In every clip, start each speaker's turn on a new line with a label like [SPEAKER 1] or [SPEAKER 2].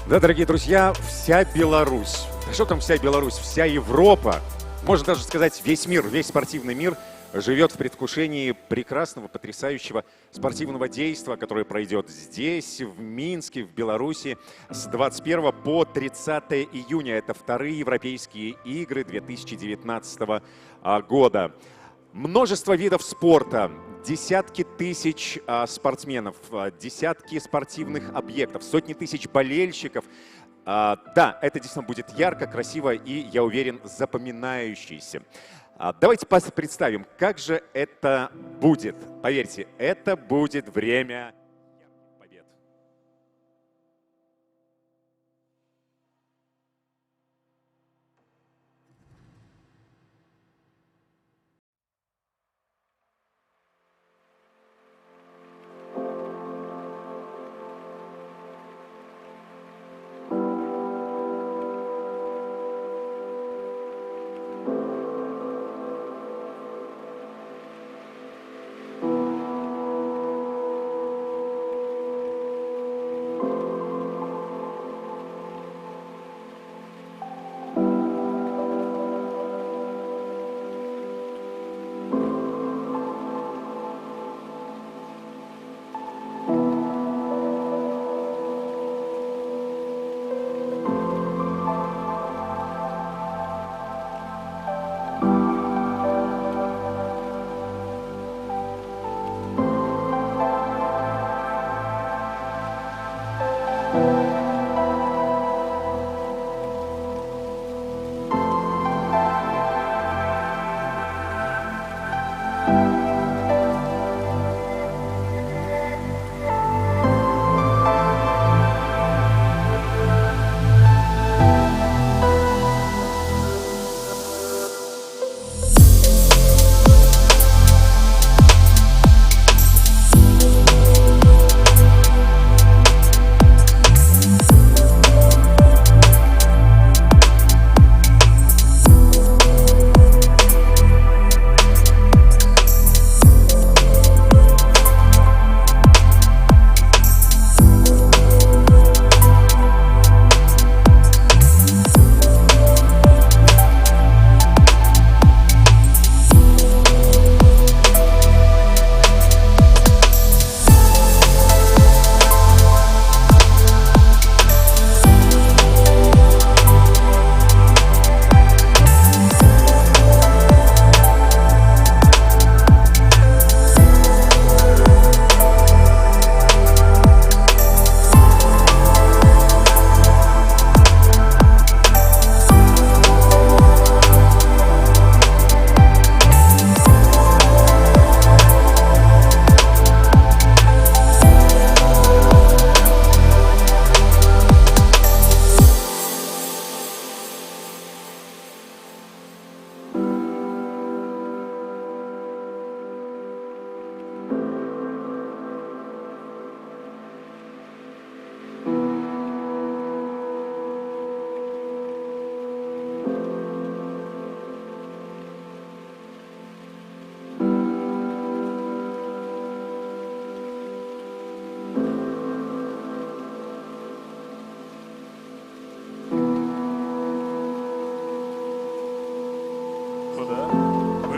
[SPEAKER 1] Да, дорогие друзья, вся Беларусь, да что там вся Беларусь, вся Европа, можно даже сказать весь мир, весь спортивный мир живет в предвкушении прекрасного, потрясающего спортивного действа, которое пройдет здесь, в Минске, в Беларуси с 21 по 30 июня. Это вторые Европейские игры 2019 года. Множество видов спорта, десятки тысяч спортсменов, десятки спортивных объектов, сотни тысяч болельщиков. Да, это действительно будет ярко, красиво и, я уверен, запоминающееся. Давайте представим, как же это будет. Поверьте, это будет время побед.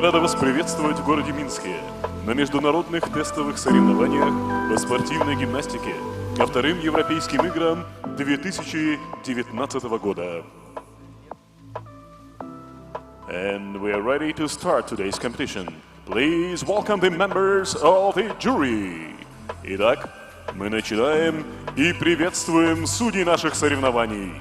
[SPEAKER 2] Рада вас приветствовать в городе Минске на международных тестовых соревнованиях по спортивной гимнастике ко вторым Европейским играм 2019 года. And we are ready to start today's competition. Please welcome the members of the jury. Итак, мы начинаем и приветствуем судей наших соревнований.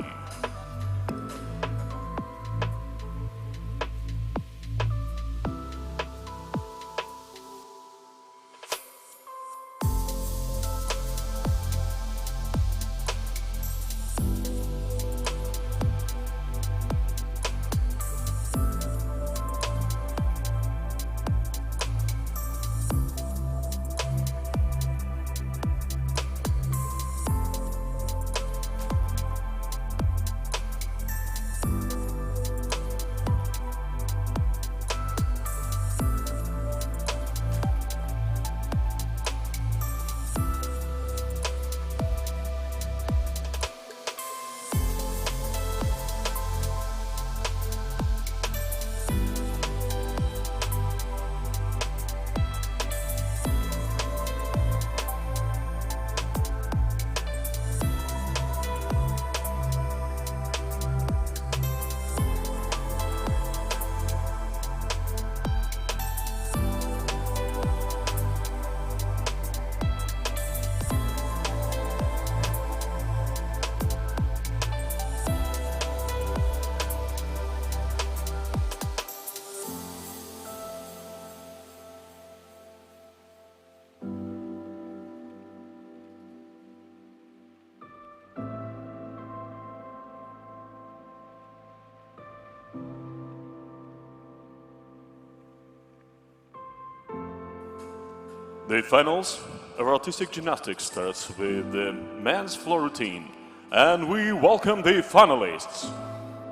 [SPEAKER 2] The finals of artistic gymnastics starts with the men's floor routine, and we welcome the finalists.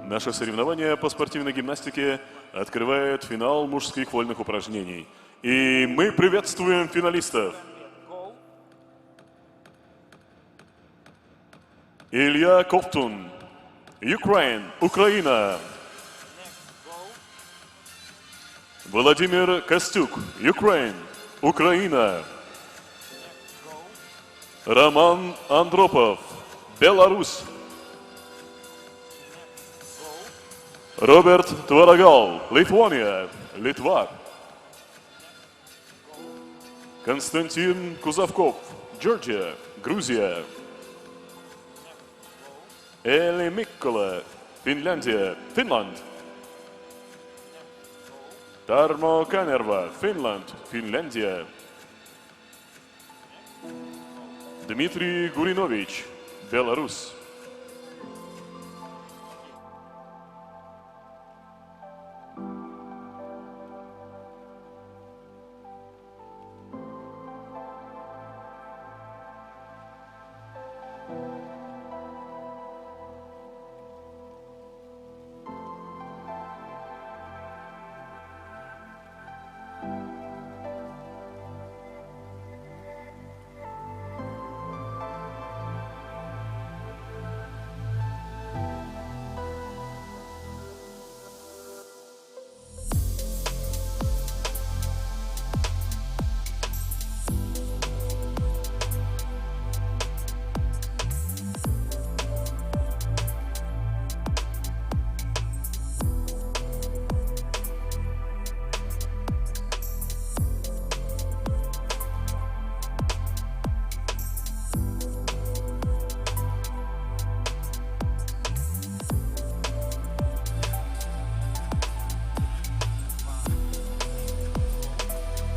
[SPEAKER 2] Наше соревнование по спортивной гимнастике открывает финал мужских вольных упражнений. И мы приветствуем финалистов. Илья Ковтун, Украина. Владимир Костюк, Украина. Роман Андропов, Беларусь. Роберт Творогал, Литва. Константин Кузовков, Грузия. Эли Миккола, Финлянд. Тармо Канерва, Финляндия. Дмитрий Гуринович, Беларусь.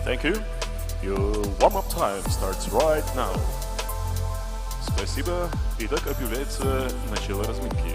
[SPEAKER 2] Thank you. Your warm-up time starts right now. Спасибо. Итак, объявляется начало разминки.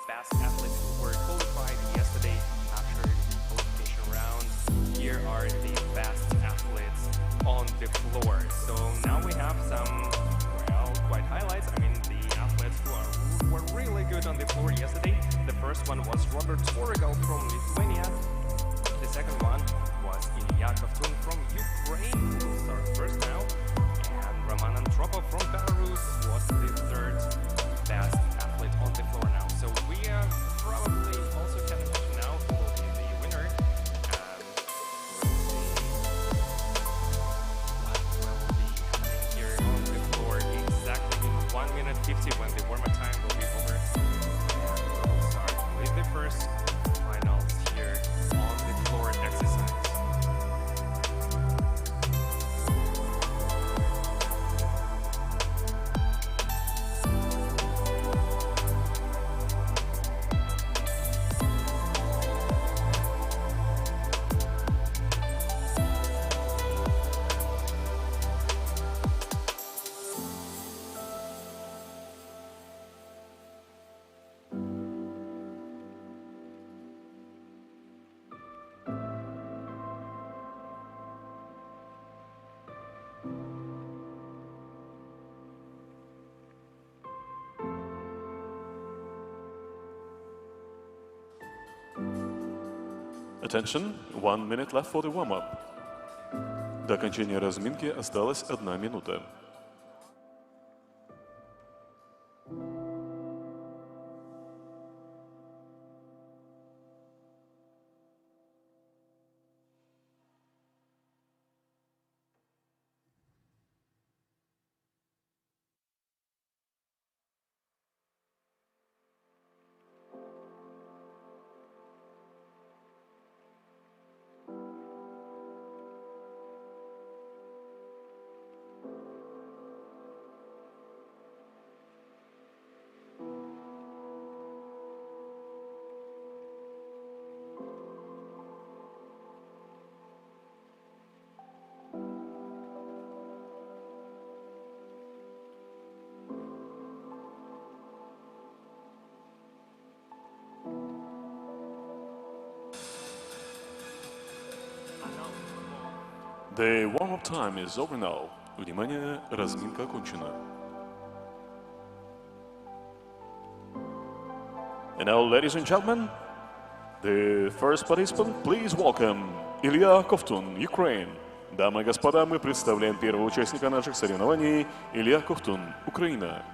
[SPEAKER 3] Fast athletes who were qualified yesterday after the qualification round. Here are the fast athletes on the floor. So now we have some, well, quite highlights. I mean, the athletes who were really good on the floor yesterday. The first one was Robert Tvorgal from Lithuania. The second one was Ilya Kovtun from Ukraine, who will start first now. And Roman Andropov from Belarus was the third fast athlete on the floor now. So we probably also can imagine now who will be the winner. We'll see what will be happening here on the floor exactly in 1 minute 50 when the warm-up time will be over. And we'll start with the first finals here on the floor exercise.
[SPEAKER 2] Attention, 1 minute left for the warm-up. До окончания разминки осталась 1 минута. The warm-up time is over now. Внимание, разминка окончена. And now, ladies and gentlemen, the first participant, please welcome Илья Ковтун, Ukraine. Дамы и господа, мы представляем первого участника наших соревнований, Илья Ковтун, Украина.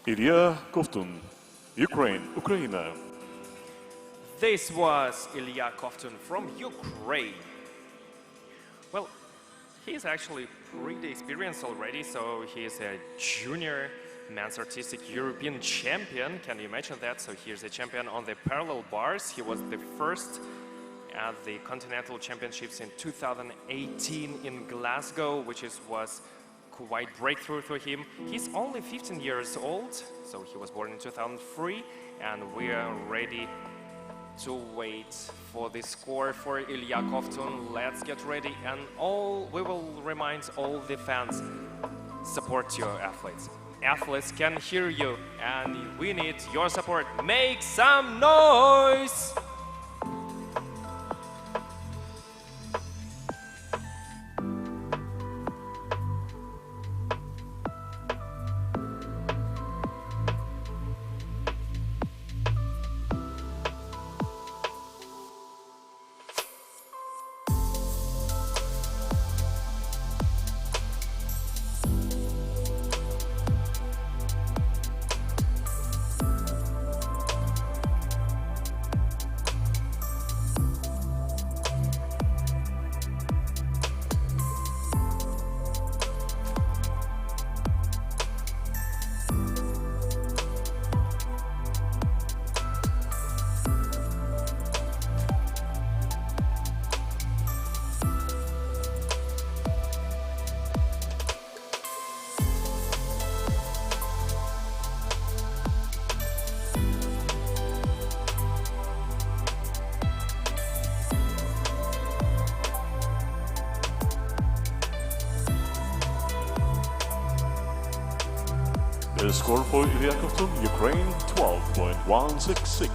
[SPEAKER 2] Илья Ковтун, Ukraine, Украина.
[SPEAKER 3] This was Ilya Kovtun from Ukraine. Well, he's actually pretty experienced already, so he's a junior men's artistic European champion. Can you imagine that? So he's a champion on the parallel bars. He was the first at the Continental Championships in 2018 in Glasgow, which was quite breakthrough for him. He's only 15 years old, so he was born in 2003, and we are ready to wait for the score for Ilya Kovtun. Let's get ready, and we will remind all the fans, support your athletes. Athletes can hear you, and we need your support. Make some noise!
[SPEAKER 2] The score for Ilya Kovtun, Ukraine, 12.166.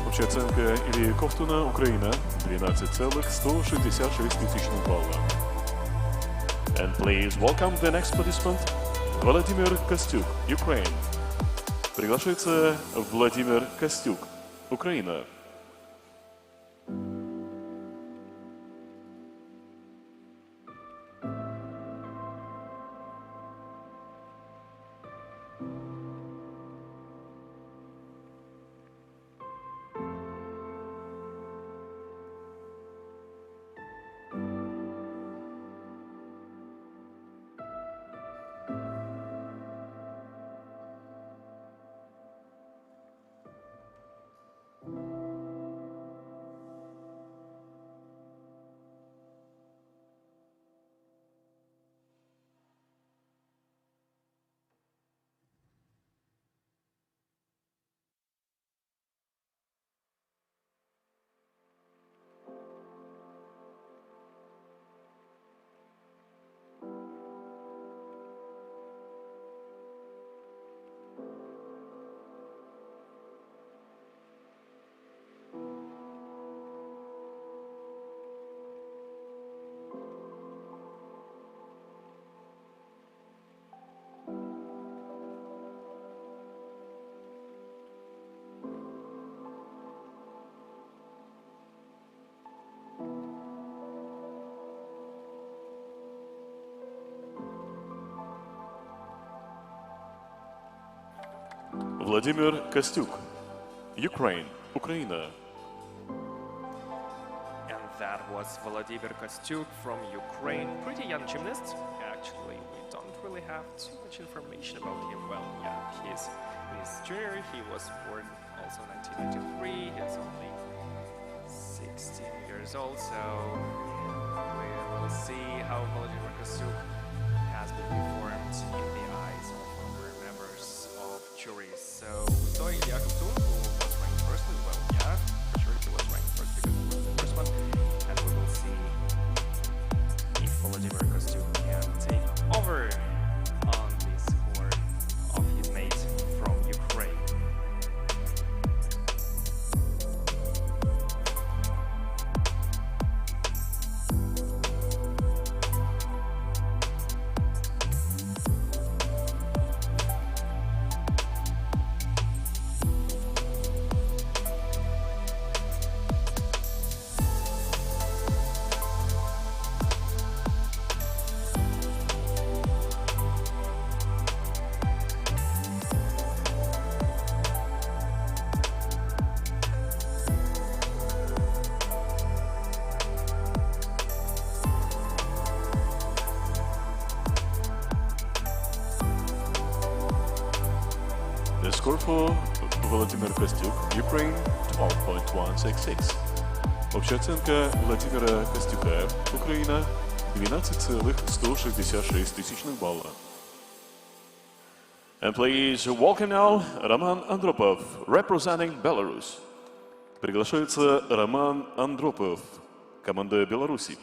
[SPEAKER 2] Общая оценка Ильи Ковтуна, Украина, 12,166 балла. And please welcome the next participant, Владимир Костюк, Ukraine. Приглашается Владимир Костюк, Украина. Владимир Костюк, Ukraine, Украина.
[SPEAKER 3] And that was Vladimir Kostyuk from Ukraine. Pretty young gymnast. Actually, we don't really have too much information about him. Well, yeah, he's junior. He was born also 1993. He's only 16 years old. So we will see how Vladimir Kostyuk has been performed in the eyes of our members of juries. So we saw Ilya Kovtun, who was ranked first as well. Yeah, for sure he was ranked first because he was the first one. And we will see if Vladimir Kostyuk can take over on the score of his mate from Ukraine.
[SPEAKER 2] The score for Владимир Костюк, Ukraine, 12.166. Общая оценка Владимира Костюка, Украина, 12,166 балла. And please welcome now Roman Andropov, representing Belarus. Приглашается Роман Андропов, команда Беларуси.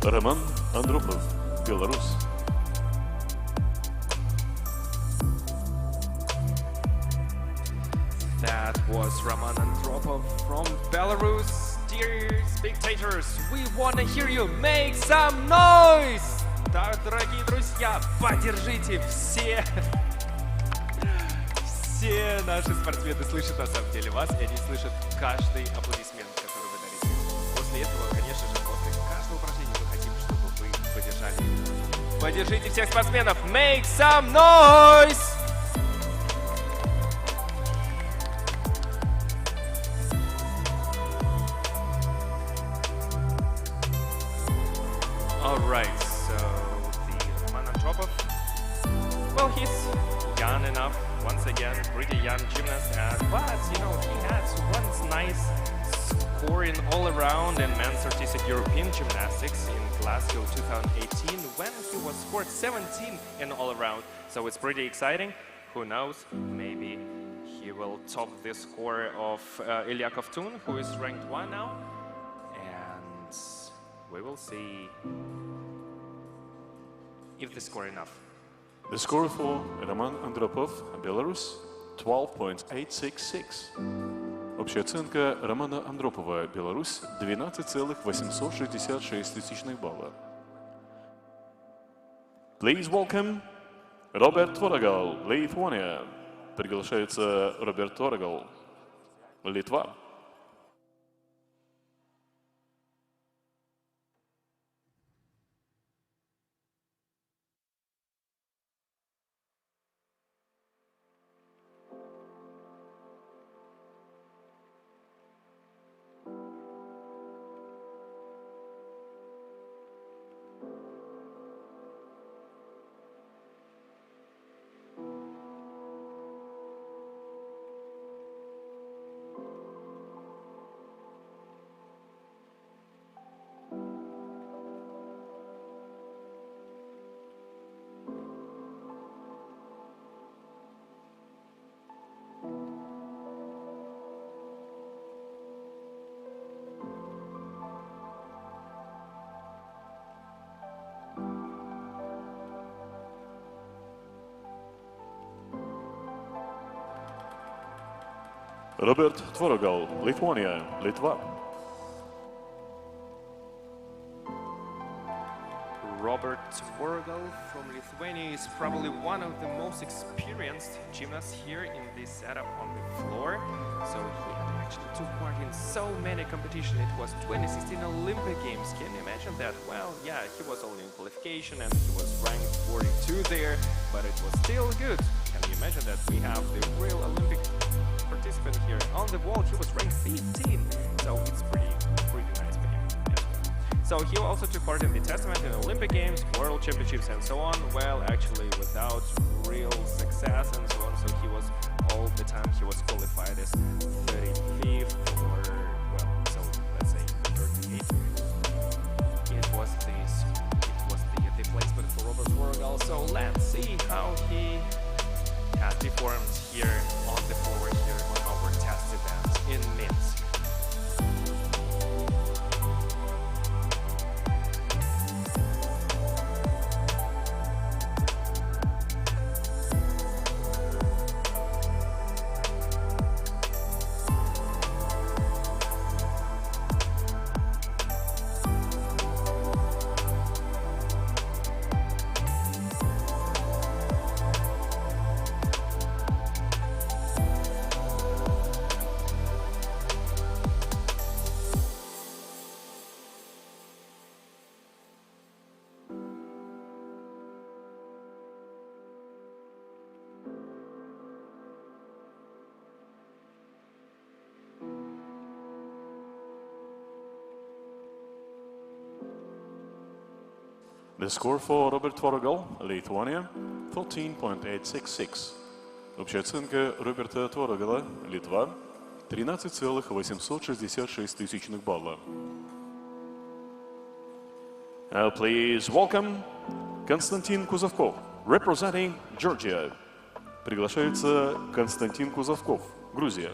[SPEAKER 2] Роман Андропов, Беларусь.
[SPEAKER 3] That was Roman Andropov from Belarus. Dear spectators, we want to hear you. Make some noise! Да, дорогие друзья, поддержите все наши спортсмены слышат на самом деле вас, и они слышат каждый аплодисмент, который вы даете. после этого, конечно же, после каждого упражнения мы хотим, чтобы вы поддержали. Поддержите всех спортсменов. Make some noise! Alright, so the Roman Andropov, well, he's young enough, once again, pretty young gymnast, but, you know, he had one nice score in all-around and men's artistic European gymnastics in Glasgow 2018 when he was scored 17 in all-around, so it's pretty exciting. Who knows, maybe he will top the score of Ilya Kovtun, who is ranked 1 now, and we will see if they score enough.
[SPEAKER 2] The score for Roman Andropov, Belarus, 12.866. Общая оценка Романа Андропова, Беларусь, 12,866 балла. Please welcome Robert Tvorogel, Lithuania. Приглашается Роберт Творогел, Литва. Robert Tvorogel, Lithuania, Litva.
[SPEAKER 3] Robert Tvorogel from Lithuania is probably one of the most experienced gymnasts here in this setup on the floor. So he actually took part in so many competitions. It was 2016 Olympic Games. Can you imagine that? Well, yeah, he was only in qualification and he was ranked 42 there, but it was still good. Can you imagine that we have the real Olympic participant here on the wall? He was ranked 15, so it's pretty nice for him as well. So he also took part in the Testament in Olympic Games, World Championships and so on. Well, actually without real success and so on, so he was all the time he was qualified as 35th or, well, so let's say 38th. It was the placement for Robert Tvorogel. So let's see how he has performed here on the floor here on our test event in Minsk.
[SPEAKER 2] The score for Robert Tvorogel, Lithuania, 13.866. Общая оценка Роберта Творогела, Литва, 13,866 балла. Now please welcome Konstantin Kuzovkov, representing Georgia. Приглашается Константин Кузовков, Грузия.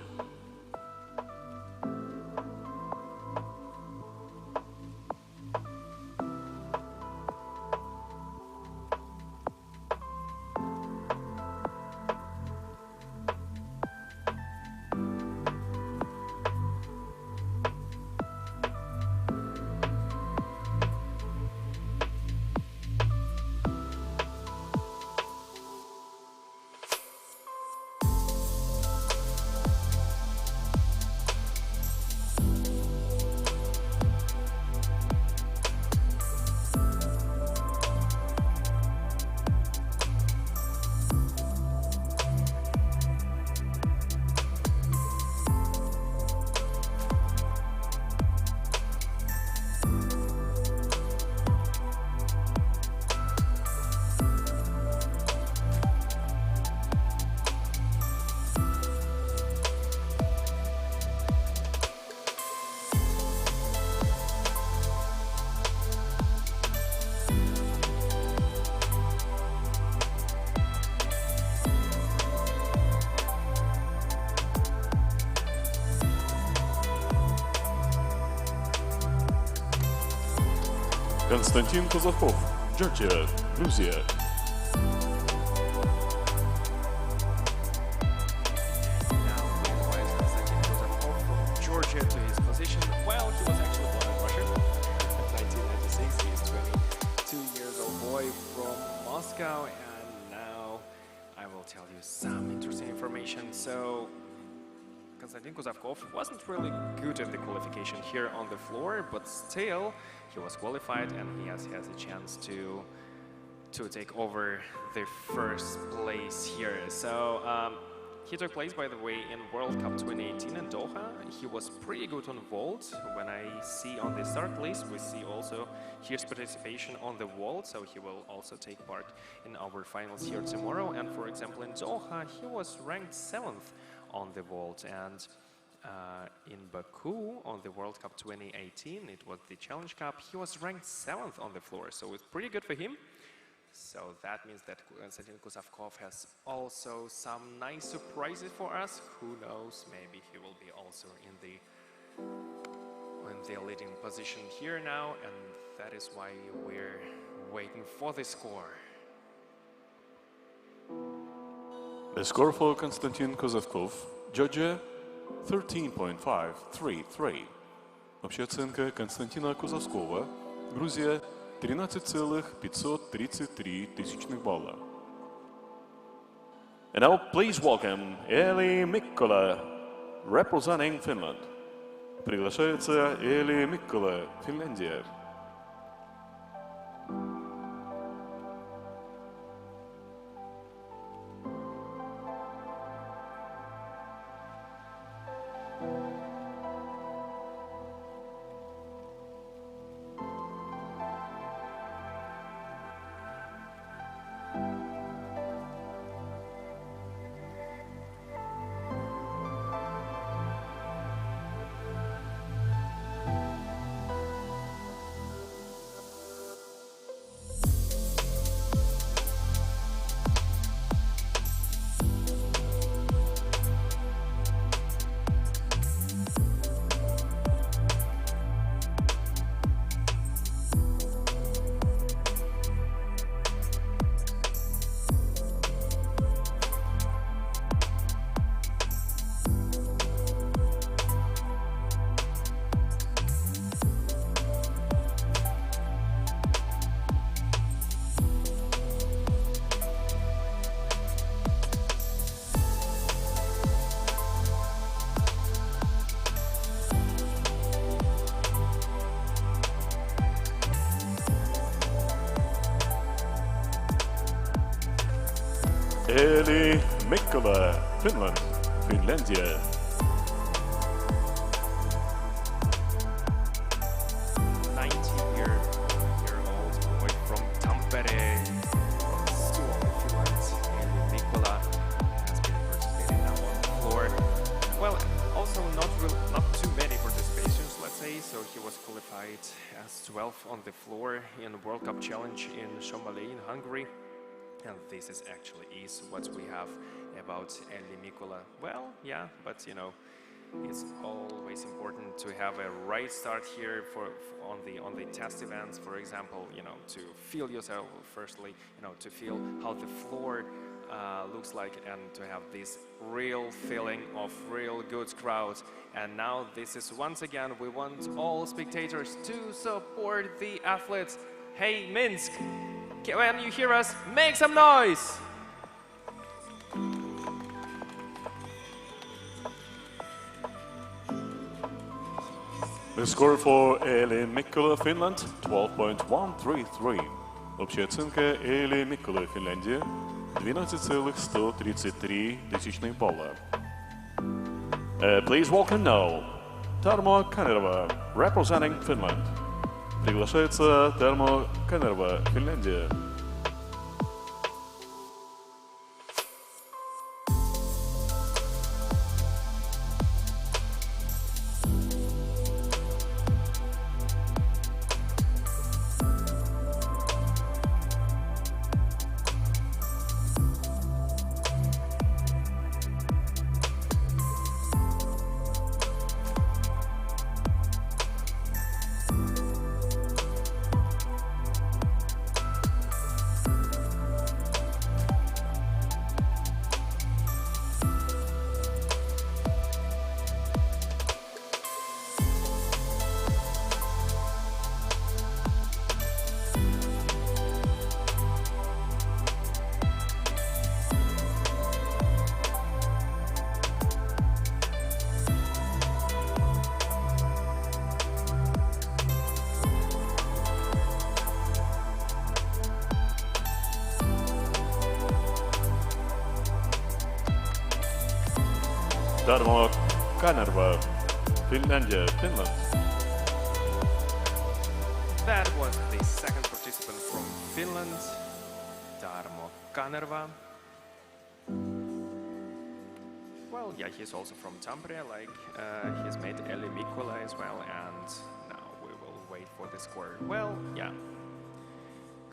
[SPEAKER 2] Константин Козаков, Georgia, Грузия.
[SPEAKER 3] Now we invite Konstantin Kozakov from Georgia to his position. Well, he was actually born in Russia in 1996. He's 22 years old boy from Moscow, and now I will tell you some interesting information. So, Konstantin Kozakov wasn't really good in the qualification here on the floor, but still he was qualified and he has a chance to take over the first place here. So he took place, by the way, in World Cup 2018 in Doha. He was pretty good on vault. When I see on the start list, we see also his participation on the vault, so he will also take part in our finals here tomorrow. And for example, in Doha, he was ranked 7th on the vault, and in Baku on the World Cup 2018, it was the Challenge Cup, he was ranked 7th on the floor, so it's pretty good for him. So that means that Konstantin Kozakov has also some nice surprises for us. Who knows, maybe he will be also in the leading position here now, and that is why we're waiting for the score.
[SPEAKER 2] The score for Konstantin Kozakov, Georgia, 13.533. Общая оценка Константина Козакова, Грузия, 13,533 тысячных балла. And now please welcome Eli Mikkola, representing Finland. Приглашается Eli Mikkola, Финляндия. Eli Mikkola, Finland, Finlandia.
[SPEAKER 3] 19-year-old boy from Tampere, from Suomi, Finland, Eli Mikkola has been participating now on the floor. Well, also not too many participations, let's say. So he was qualified as 12th on the floor in World Cup Challenge in Szombaly in Hungary. And this is actually what we have about Eli Mikkola. Well, yeah, but you know, it's always important to have a right start here on the test events, for example, you know, to feel yourself firstly, you know, to feel how the floor looks like, and to have this real feeling of real good crowd. And now this is once again, we want all spectators to support the athletes. Hey, Minsk! When you hear us, make some noise!
[SPEAKER 2] The score for Eli Mikkola, Finland, 12.133. Общая оценка Eli Mikkola, Финляндия, 12,133 тысячных балла. Please welcome now Tarmo Kanerva, representing Finland. Приглашается Тармо Канерва, Финляндия. Tarmo Kanerva, Finlandia, Finland.
[SPEAKER 3] That was the second participant from Finland, Tarmo Kanerva. Well, yeah, he's also from Tampere, like his mate Eli Mikkola as well, and now we will wait for the score. Well, yeah,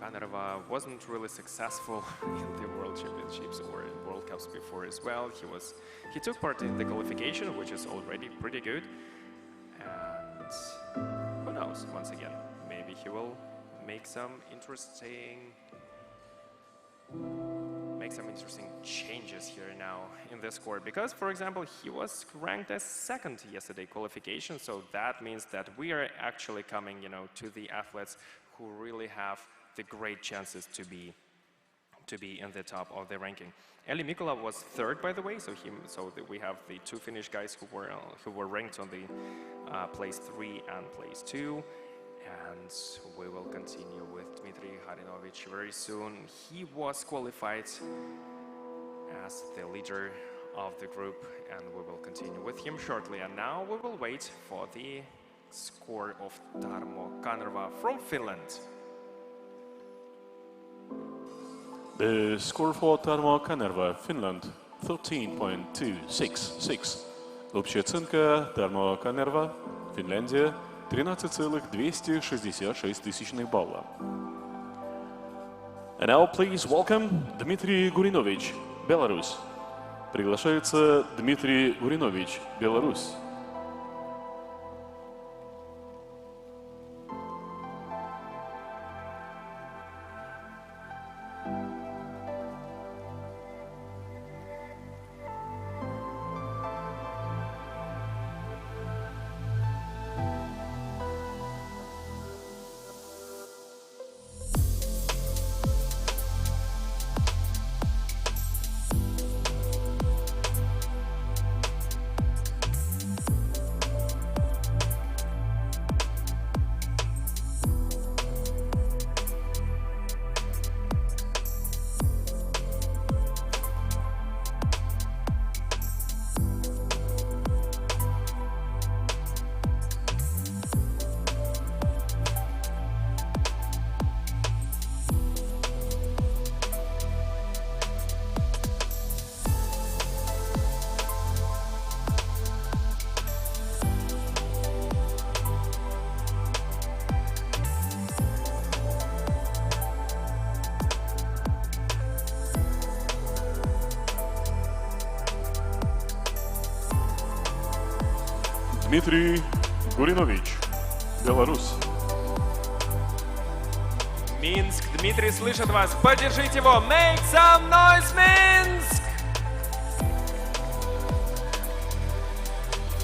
[SPEAKER 3] Kanerva wasn't really successful in the World Championships or in World Cups before as well. He took part in the qualification, which is already pretty good, and who knows, once again, maybe he will make some interesting changes here now in the score, because for example he was ranked as second yesterday qualification, so that means that we are actually coming, you know, to the athletes who really have the great chances to be in the top of the ranking. Eli Mikkola was third, by the way, so we have the two Finnish guys who were ranked on the place 3 and place 2. And we will continue with Dmitry Harinovich very soon. He was qualified as the leader of the group, and we will continue with him shortly. And now we will wait for the score of Tarmo Kanerva from Finland.
[SPEAKER 2] The score for Tarmo Kanerva, Finland, 13.266. Общая оценка Tarmo Kanerva, Финляндия, 13,266 тысячных балла. And now please welcome Dmitry Gurinovich, Belarus. Приглашается Дмитрий Гуринович, Беларусь. Дмитрий Гуринович, Беларусь.
[SPEAKER 3] Минск, Дмитрий слышит вас, поддержите его! Make some noise, Minsk!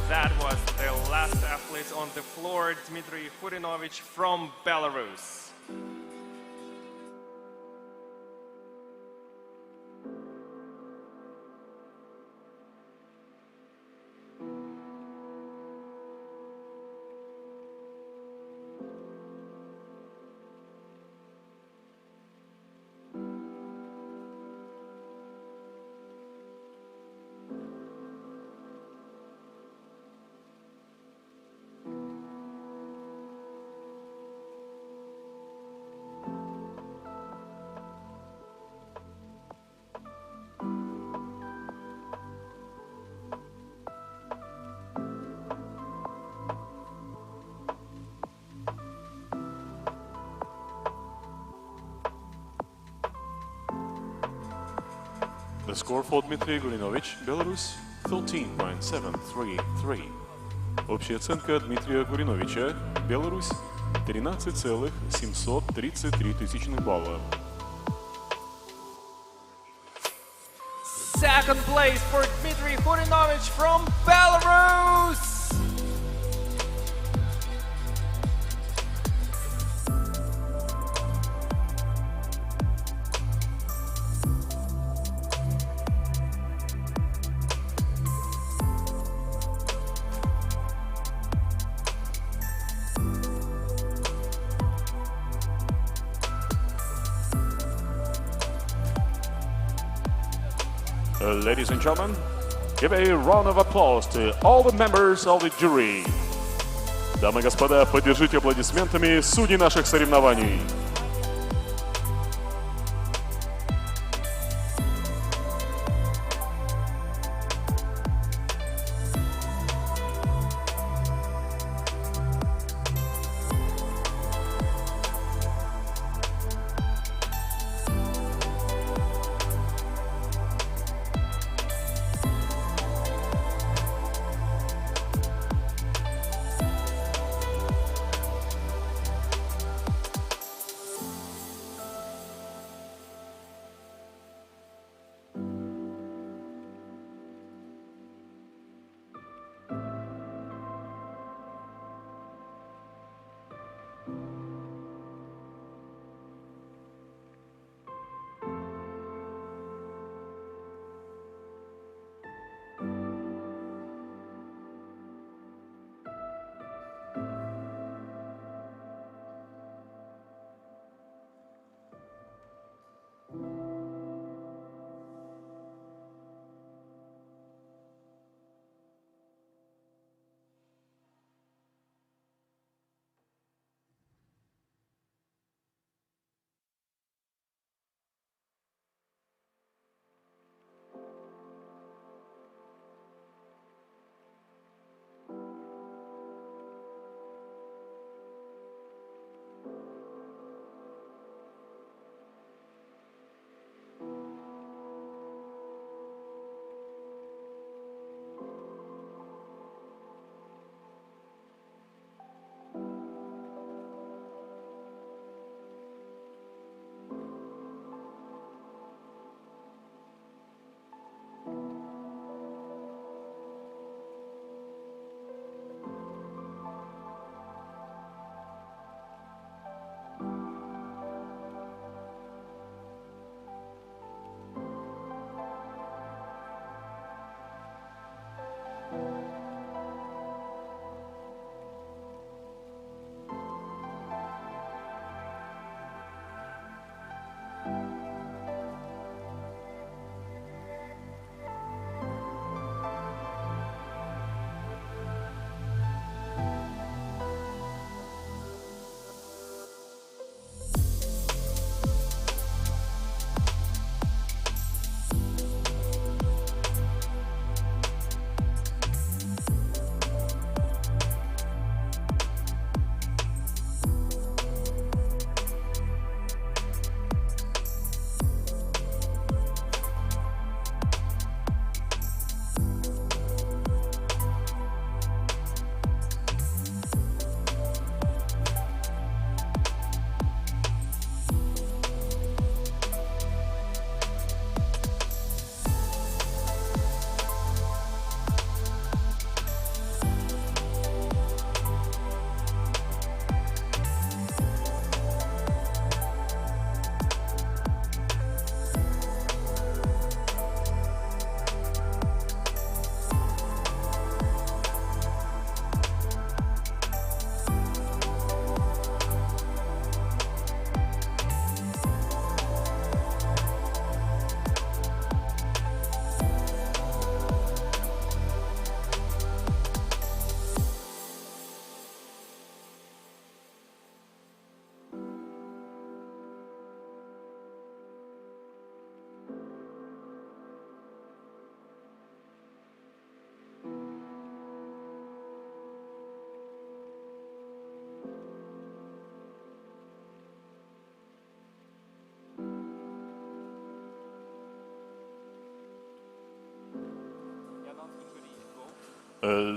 [SPEAKER 3] That was the last athlete on the floor, Dmitry Gurinovich from Belarus.
[SPEAKER 2] The score for Dmitry Gurinovich, Belarus, 13.733. Общая оценка Дмитрия Гуриновича, Беларусь, 13,733 тысячных балла.
[SPEAKER 3] Second place for Dmitry Gurinovich from Belarus!
[SPEAKER 2] Ladies and gentlemen, Give a round of applause to all the members of the jury. Дамы и господа, поддержите аплодисментами судей наших соревнований.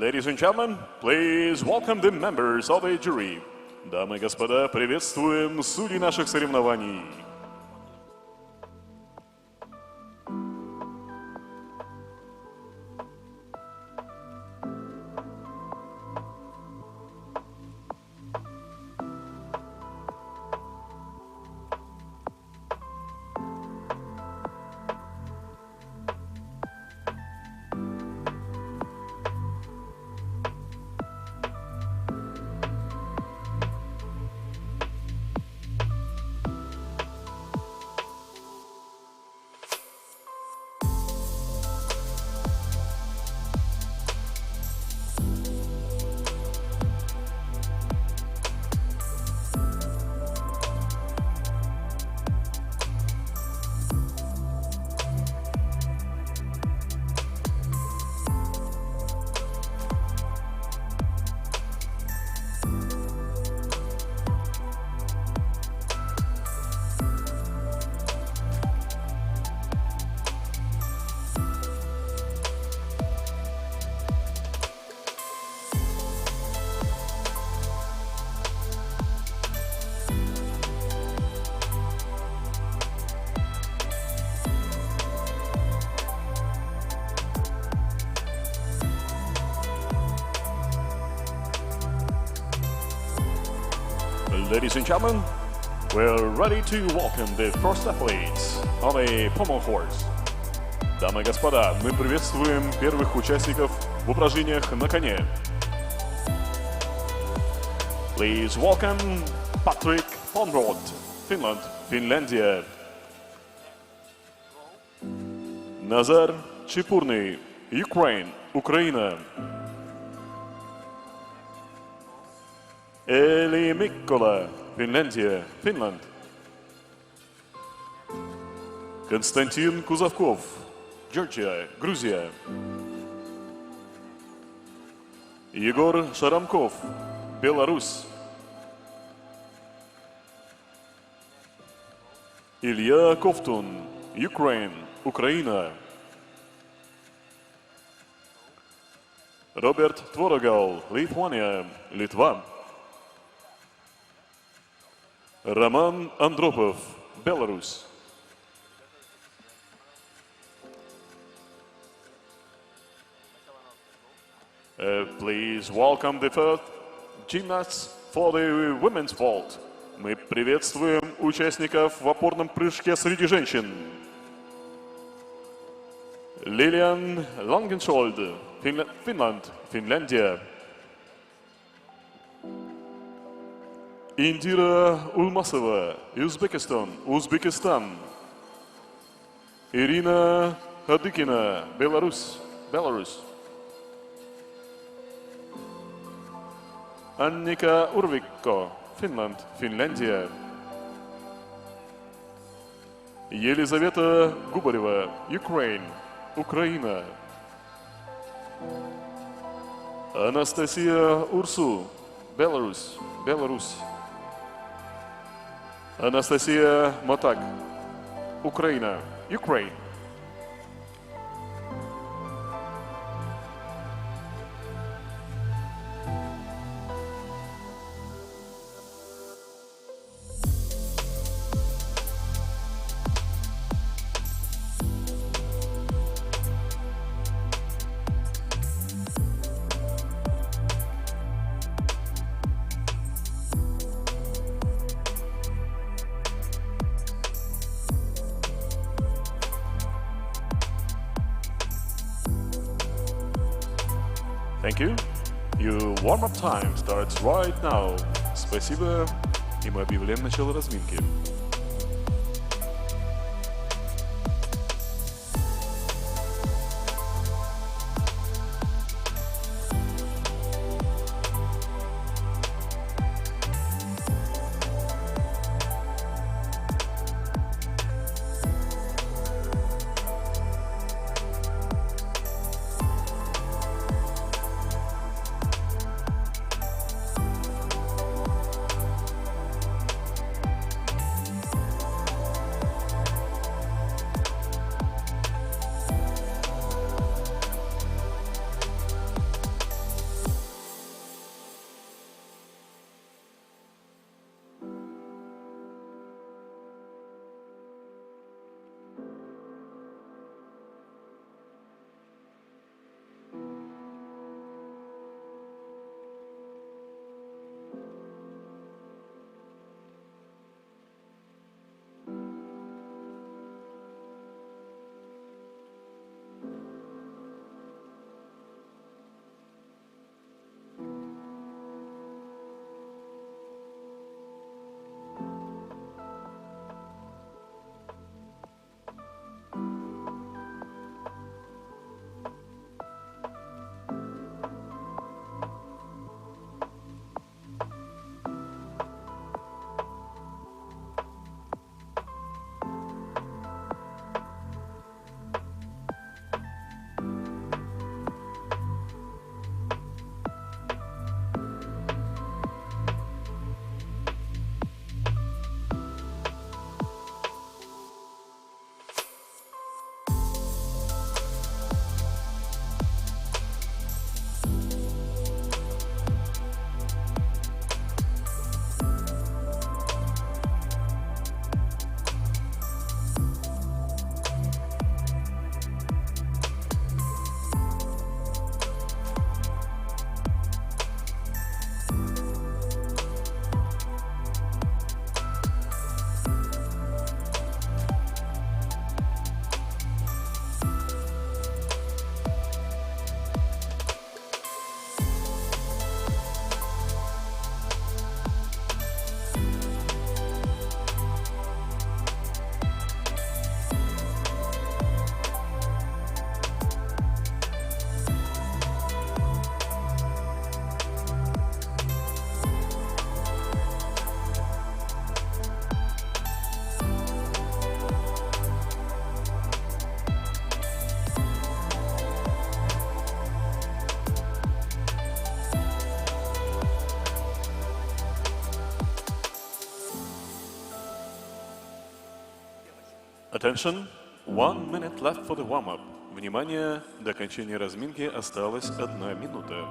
[SPEAKER 2] Ladies and gentlemen, please welcome the members of the jury. Дамы и господа, приветствуем судей наших соревнований. Ladies and gentlemen, we're ready to welcome the first athletes on a pommel horse. Дамы и господа, мы приветствуем первых участников в упражнениях на коне. Please welcome Patrick Fonrod, Finland, Финляндия. Назар Чепурный, Ukraine, Украина. Eli Mikkola, Финляндия, Финлянд. Константин Кузовков, Georgia, Грузия. Егор Шарамков, Беларусь. Илья Ковтун, Ukraine, Украина. Роберт Творогал, Литвания, Литва. Роман Андропов, Беларусь. Please welcome the first gymnasts for the women's vault. Мы приветствуем участников в опорном прыжке среди женщин. Лилиан Лангеншольд, Финлянд, Финляндия. Индира Улмасова, Узбекистан, Узбекистан. Ирина Хадыкина, Беларусь, Беларусь. Анника Урвикко, Финлянд, Финляндия. Елизавета Губарева, Ukraine, Украина. Анастасия Урсу, Беларусь, Беларусь. Анастасия Матак, Украина, Ukraine. Thank you. Your warm-up time starts right now. Спасибо. И мы объявляем начало разминки. Attention, 1 minute left for the warm-up. Внимание, до окончания разминки осталась 1 минута.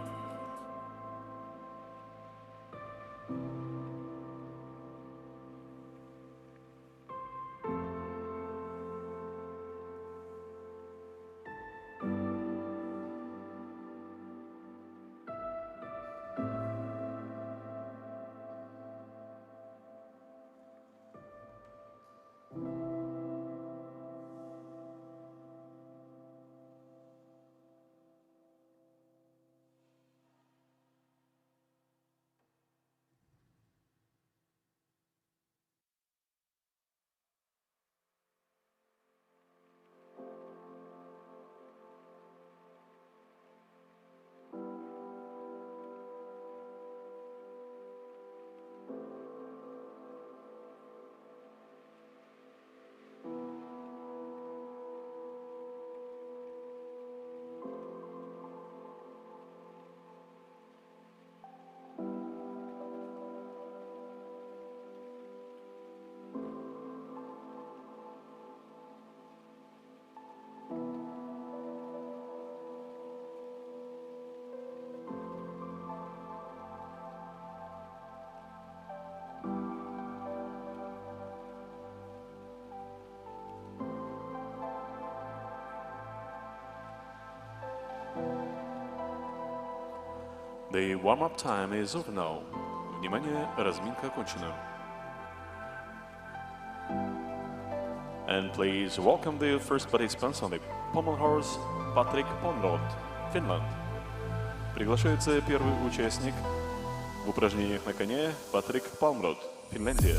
[SPEAKER 2] The warm-up time is over now. Внимание, разминка окончена. And please welcome the first participants on the pommel horse, Patrick Palmrod, Finland. Приглашается первый участник в упражнениях на коне Патрик Палмрод, Финляндия.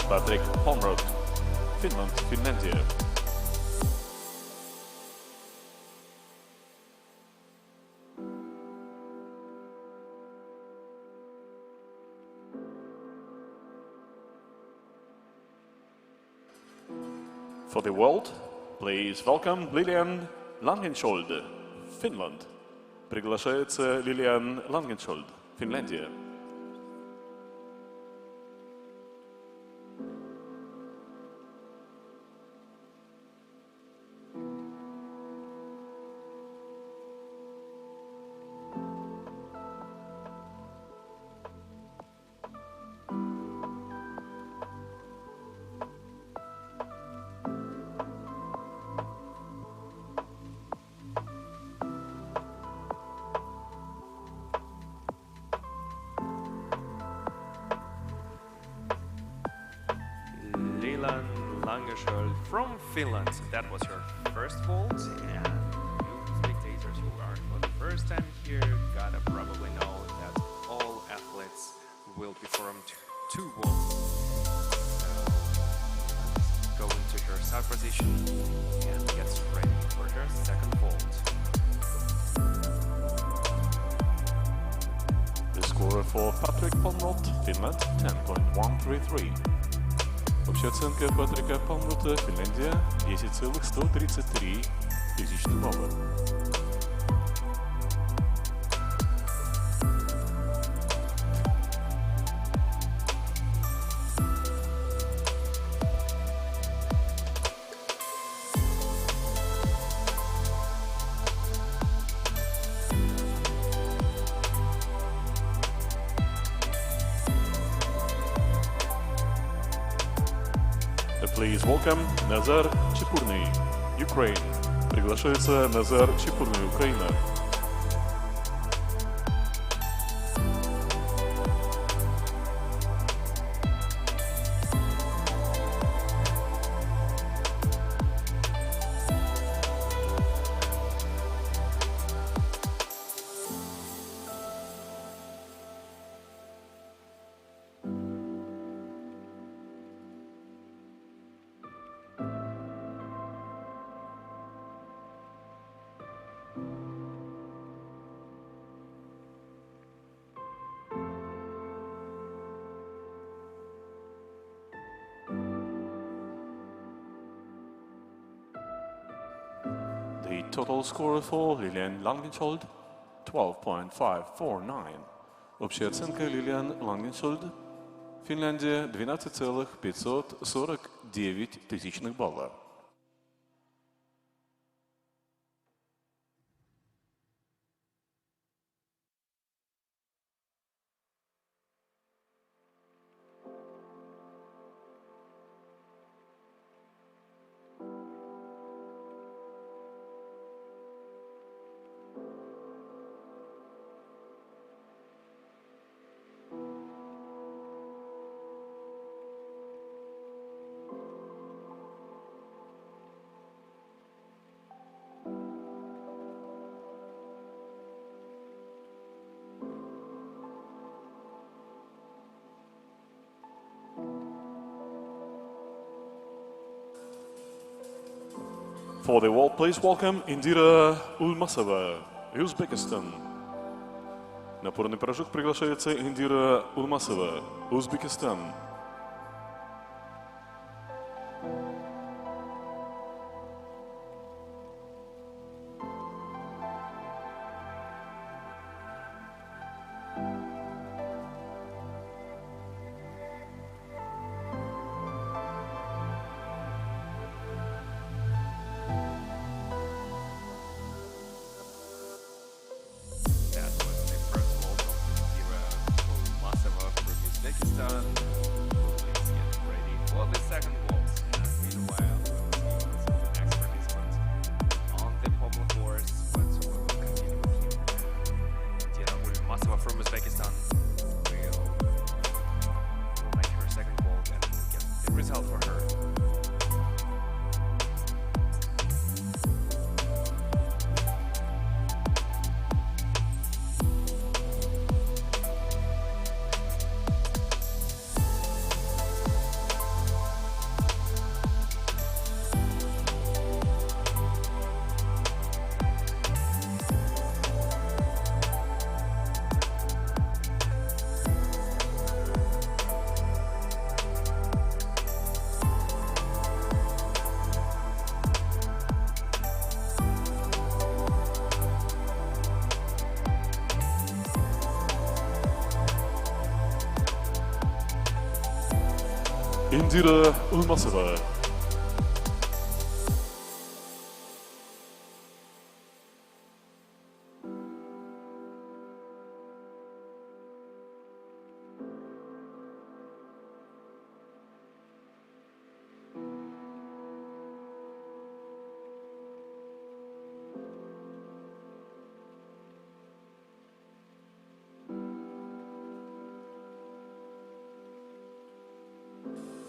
[SPEAKER 2] Patrick Palmrod, Finland, Finlandia. For the world, please welcome Lilian Langenskjold, Finland. Приглашается Лилиан Лангеншольд, Финляндия.
[SPEAKER 3] From Finland. That was your first vault, and you spectators who are for the first time here gotta probably know that all athletes will perform two vaults. So let's go into her start position and get ready for her second vault.
[SPEAKER 2] The score for Patrick Palmrod, Finland, 10.133. Общая оценка Патрика Палмрода, Финляндия, 10,133 тысячных балла. Please welcome Nazar Chepurny, Ukraine. Приглашается Назар Чепурный, Украина. The total score for Lilian Langenskjold 12.549. Общая оценка Лилиан Лангеншольд. Финляндия 12,549 тысячных балла. For the wall, please welcome Indira Ulmasova, Uzbekistan. На опорный прыжок приглашается Индира Улмасова, Узбекистан.
[SPEAKER 3] That was the first vault of Indira Masova from Uzbekistan. Please get ready for the second vault. And meanwhile, we'll see the next participant on the pommel course, but we will continue with him. Indira Masova from Uzbekistan will make her second vault and we'll get the result for her.
[SPEAKER 2] Indira Ulmasova.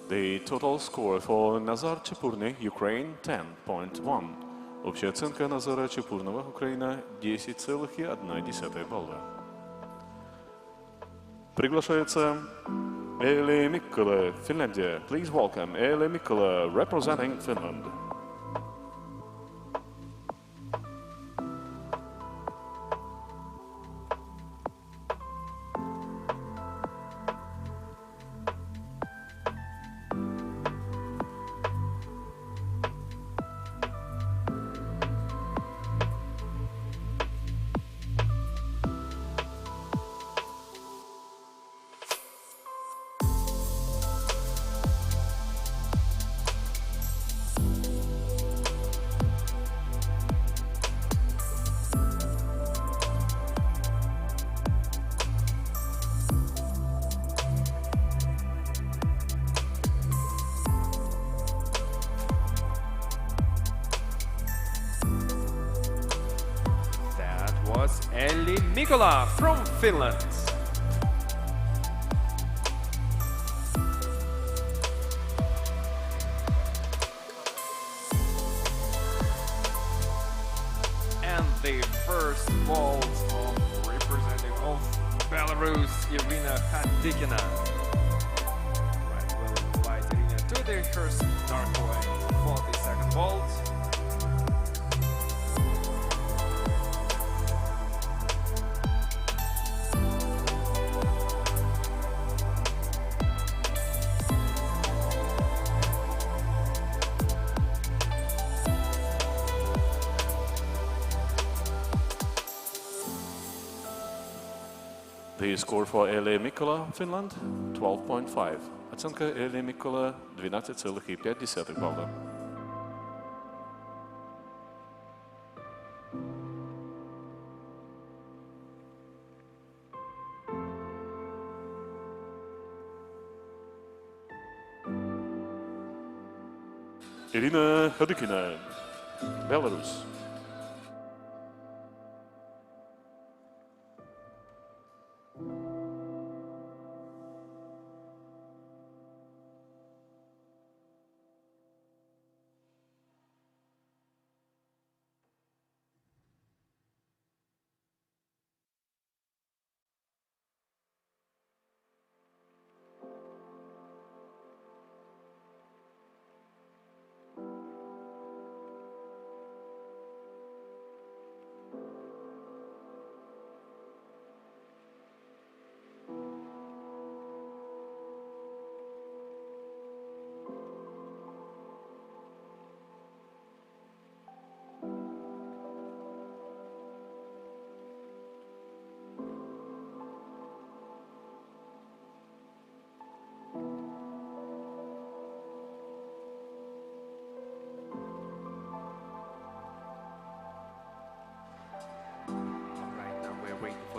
[SPEAKER 2] The total score for Nazar Chepurny, Ukraine, 10.1. Общая оценка Назара Чепурного, Украина, 10,1 балла. Приглашается Эли Миккола, Финляндия. Please welcome Эли Миккола, representing Finland.
[SPEAKER 3] Elli Mikola from Finland. And the first vault of representing of Belarus, Irina Hadikina. Right, we'll invite Irina to the first darkway for the second vault.
[SPEAKER 2] The score for Elli Mikola, Finland, 12.5. Оценка Elli Mikola 12,5 балла. Irina Hadikina, Belarus.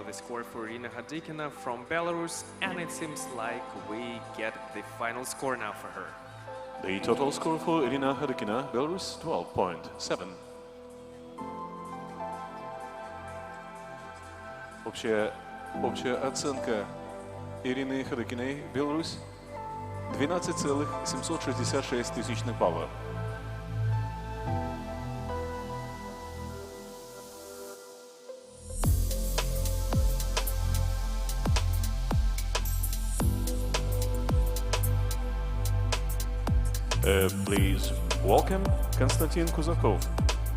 [SPEAKER 3] The score for Irina Hadikina from Belarus, and it seems like we get the final score now for her.
[SPEAKER 2] The total score for Irina Hadikina, Belarus, 12.7. Общая оценка Ирины Hadikиной, Беларусь, 12,766 тысячных балла. Please welcome Konstantin Kuzakov,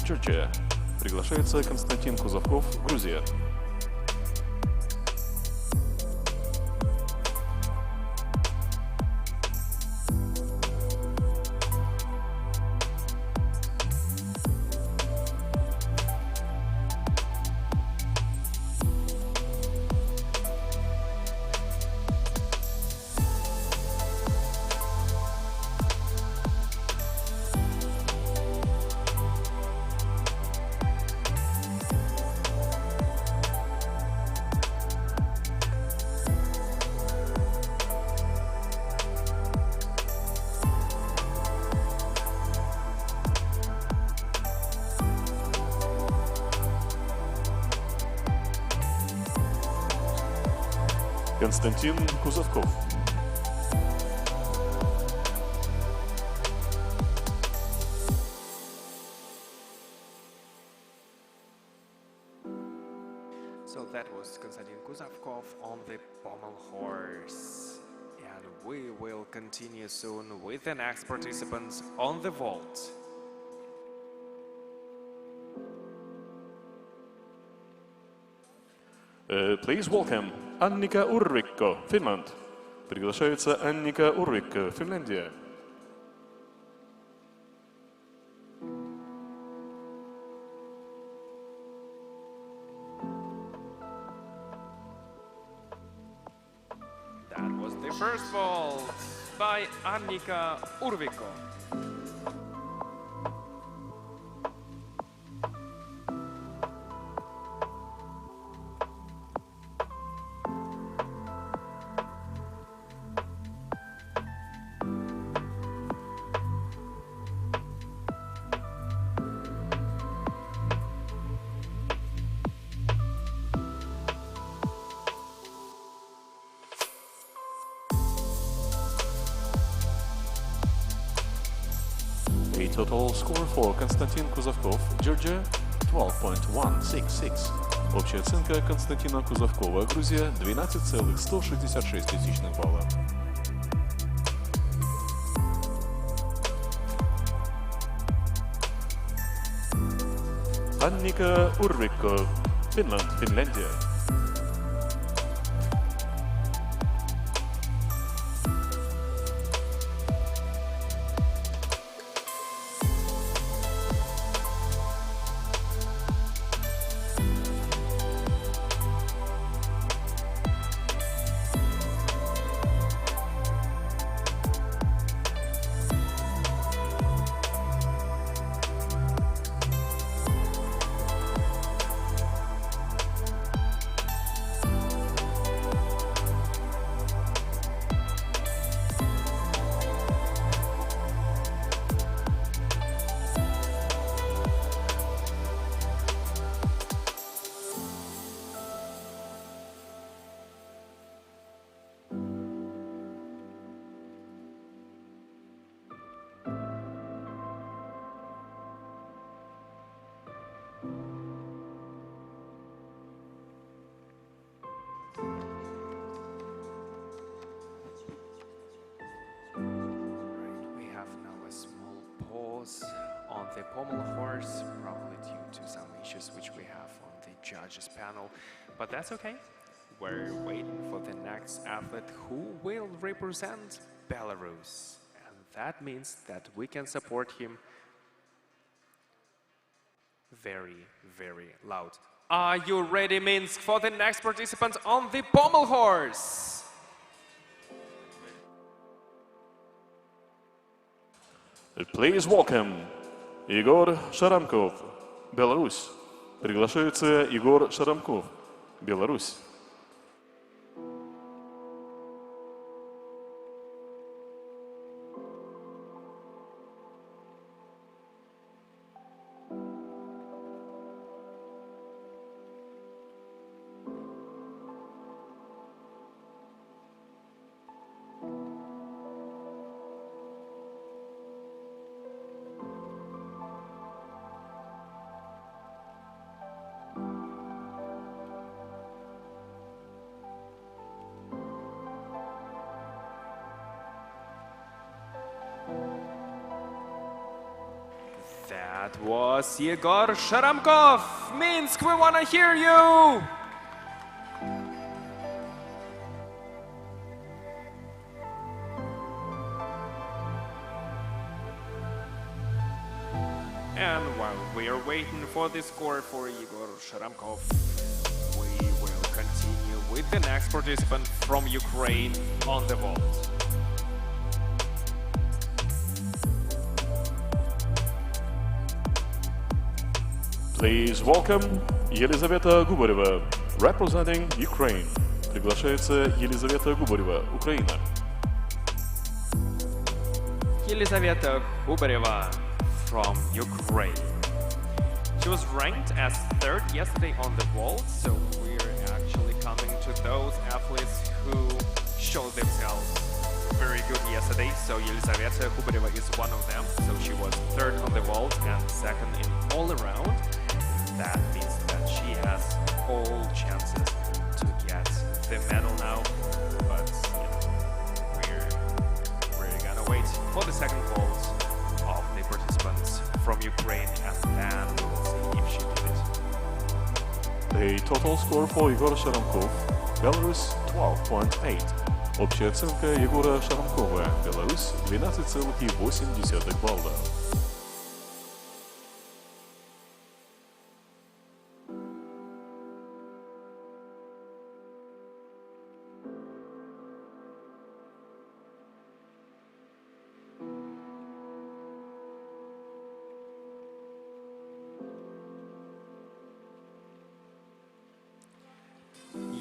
[SPEAKER 2] Georgia. Приглашается Константин Кузовков, Грузия. Константин Кузовков.
[SPEAKER 3] So that was Konstantin Kuzovkov on the pommel horse. And we will continue soon with the next participants on the vault.
[SPEAKER 2] Please welcome Annika Urvikko, Finland. Приглашается Анника Урвикко, Финляндия.
[SPEAKER 3] That was the first vault by Annika Urvikko.
[SPEAKER 2] total score for Konstantin Kuzovkov, Georgia, 12.166. Общая оценка Константина Кузовкова, Грузия, 12,166 балла. Annika Urrikko, Finland, Finlandia.
[SPEAKER 3] On the pommel horse, probably due to some issues which we have on the judges panel, but that's okay. We're waiting for the next athlete who will represent Belarus, and that means that we can support him very, very loud. Are you ready, Minsk, for the next participant on the pommel horse?
[SPEAKER 2] Please welcome Егор Шарамков, Беларусь. Приглашается Егор Шарамков, Беларусь.
[SPEAKER 3] That was Yegor Sharamkov. Minsk, we want to hear you! And while we are waiting for the score for Yegor Sharamkov, we will continue with the next participant from Ukraine on the vault.
[SPEAKER 2] Please welcome Елизавета Губарева, representing Ukraine. Приглашается Елизавета Губарева, Украина.
[SPEAKER 3] Елизавета Губарева from Ukraine. She was ranked as third yesterday on the vault, so we're actually coming to those athletes who showed themselves very good yesterday. So Елизавета Губарева is one of them. So she was third on the vault and second in all around. That means that she has all chances to get the medal now, but we're gonna wait for the second vault of the participants from Ukraine, and then we'll see if she did it.
[SPEAKER 2] The total score for Егор Шарамков, Belarus 12.8. Общая оценка Егора Шарамкова, Беларусь, 12,8 балла.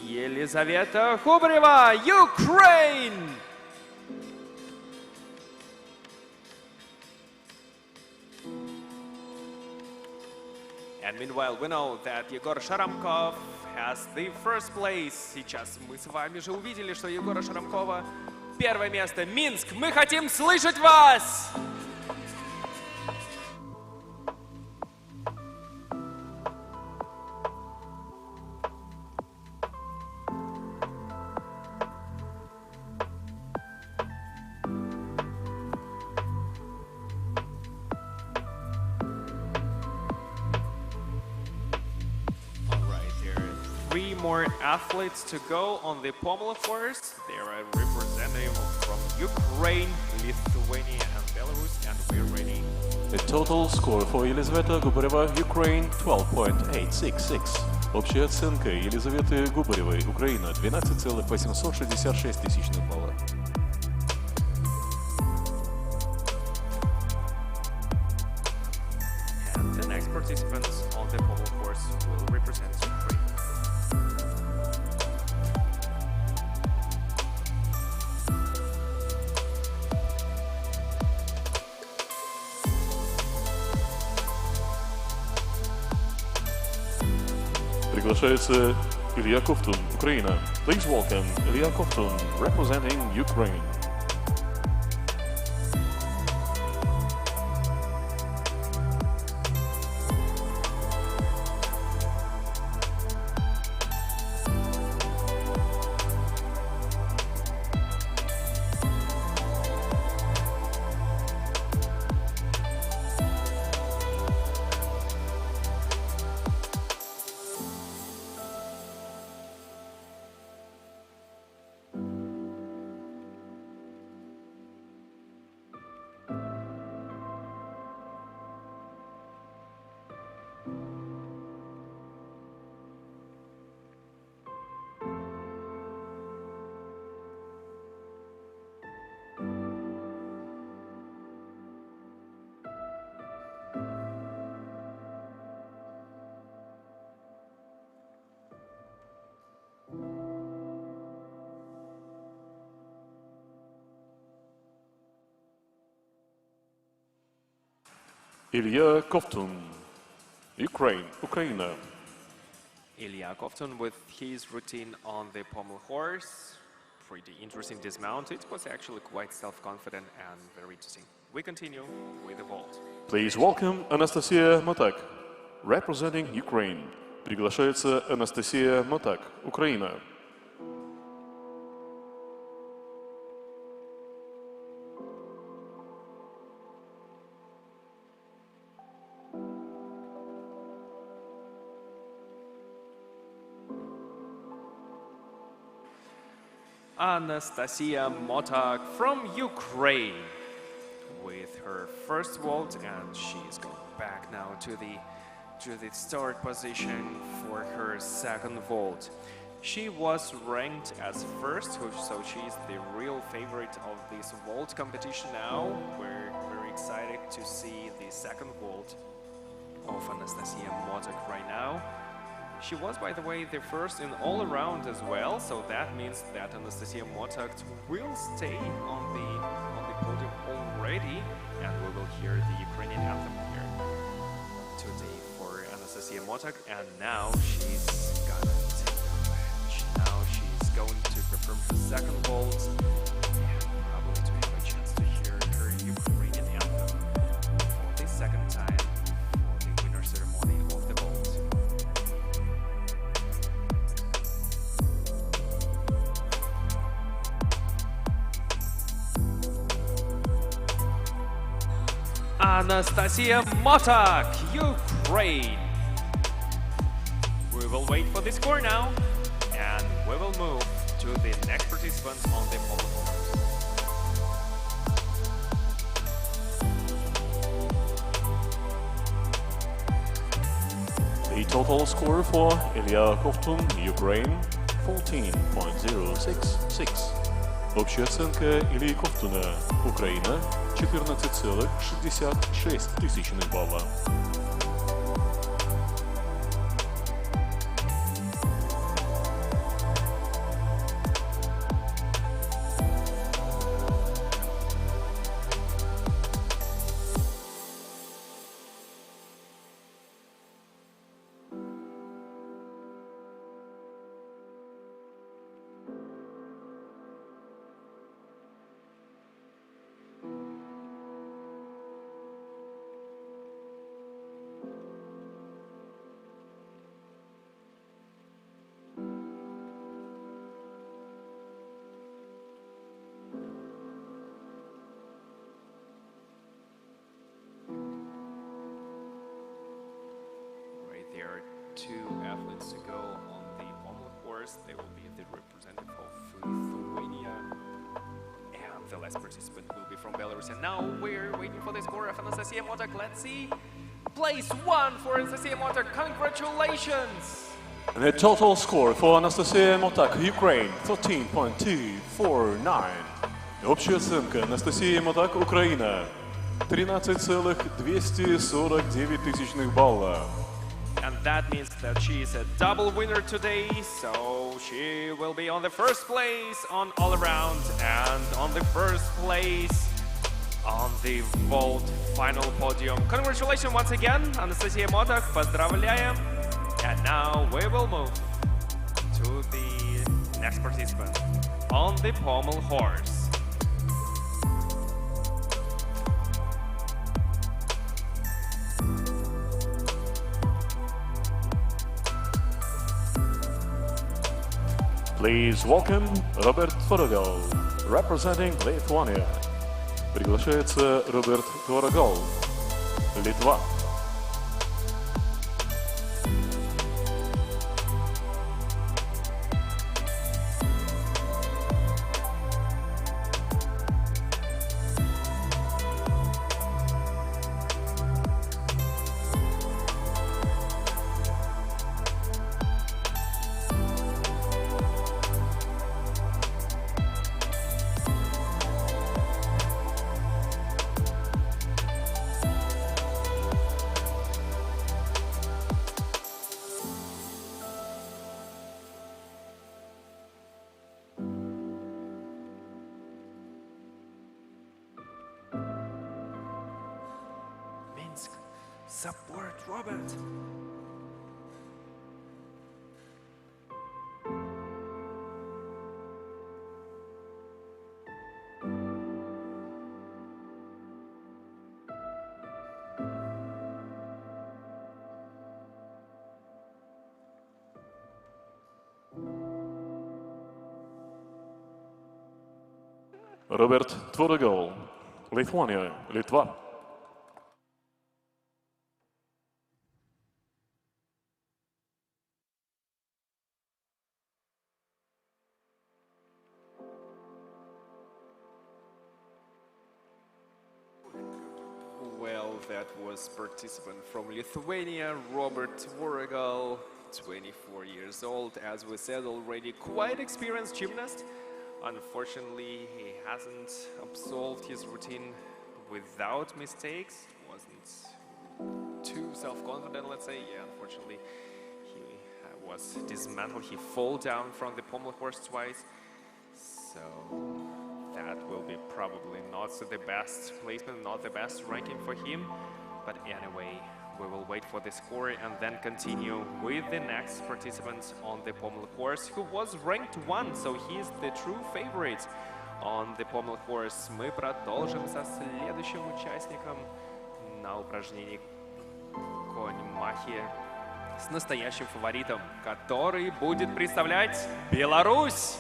[SPEAKER 3] Елизавета Губарева, Ukraine! And meanwhile, we know that Yegor Sharamkov has the first place. Сейчас мы с вами же увидели, что Егора Шарамкова первое место. Минск, мы хотим слышать вас! more athletes to go on the pommel course. There are representatives from Ukraine, Lithuania, and Belarus, and we're ready.
[SPEAKER 2] The total score for Елизавета Губарева, Ukraine, 12.866. Общая оценка Елизаветы Губаревой, Украина, 12,866 тысячных балла.
[SPEAKER 3] And the next participants on the pommel course will represent Ukraine.
[SPEAKER 2] Приглашается Илья Ковтун, Украина. Please welcome Илья Ковтун, representing Ukraine. Илья Ковтун, Ukraine, Ukraina.
[SPEAKER 3] Ilya Kovtun with his routine on the pommel horse. Pretty interesting dismount. It was actually quite self-confident and very interesting. We continue with the vault.
[SPEAKER 2] Please welcome Анастасия Мотак, representing Ukraine. Приглашается Анастасия Мотак, Украина.
[SPEAKER 3] Anastasia Motak from Ukraine with her first vault, and she's going back now to the start position for her second vault. She was ranked as first, so she's the real favorite of this vault competition now. We're very excited to see the second vault of Anastasia Motak right now. She was, by the way, the first in all around as well, so that means that Anastasia Motak will stay on the podium already, and we will hear the Ukrainian anthem here today for Anastasia Motak. And now she's gonna take the revenge. Now she's going to perform her second vault, and probably to have a chance to hear her Ukrainian anthem for the second time for the winner ceremony of the vault. Anastasia Motak, Ukraine. We will wait for the score now, and we will move to the next participant on the pommel course.
[SPEAKER 2] The total score for Илья Ковтун, Ukraine, 14.066. Общая оценка Ильи Ковтуна, Украина, 14,66 тысячных балла.
[SPEAKER 3] There are two athletes to go on the pommel course, they will be the representative of Lithuania. And the last participant will be from Belarus. And now we're waiting for the score of Anastasia Motak. Let's see. Place 1 for Anastasia Motak. Congratulations!
[SPEAKER 2] And the total score for Anastasia Motak, Ukraine, 13.249. Общая оценка Анастасии Мотак, Украина, 13,249 балла.
[SPEAKER 3] And that means that she is a double winner today, so she will be on the first place on all around and on the first place on the vault final podium. Congratulations once again, Anastasia Motak, поздравляем. And now we will move to the next participant on the pommel horse.
[SPEAKER 2] Please welcome Robert Tvorogel, representing Lithuania. Приглашается Роберт Творогол, Литва.
[SPEAKER 3] Support Robert.
[SPEAKER 2] Роберт Творогел, Lithuania, Литва.
[SPEAKER 3] Well, that was participant from Lithuania, Robert Tvorogel, 24 years old, as we said already, quite experienced gymnast. Unfortunately, he hasn't absolved his routine without mistakes, wasn't too self-confident, let's say. Yeah, unfortunately, he was dismantled. He fell down from the pommel horse twice, so that will be probably not the best placement, not the best ranking for him. But anyway, we will wait for the score and then continue with the next participant on the pommel horse, who was ranked 1, so he is the true favorite on the pommel horse. Мы продолжим со следующим участником на упражнении конь-махи с настоящим фаворитом, который будет представлять Беларусь.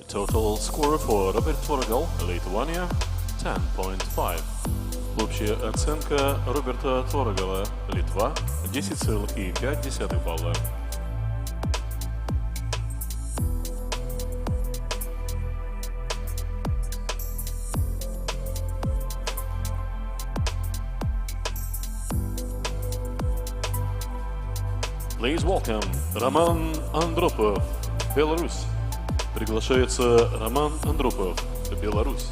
[SPEAKER 2] Total score for Robert Tvorogel, Lithuania, 10.5. Общая оценка Роберта Творогела, Литва, 10,5 балла. Please welcome Роман Андропов, Беларусь. Приглашается Роман Андропов, Беларусь.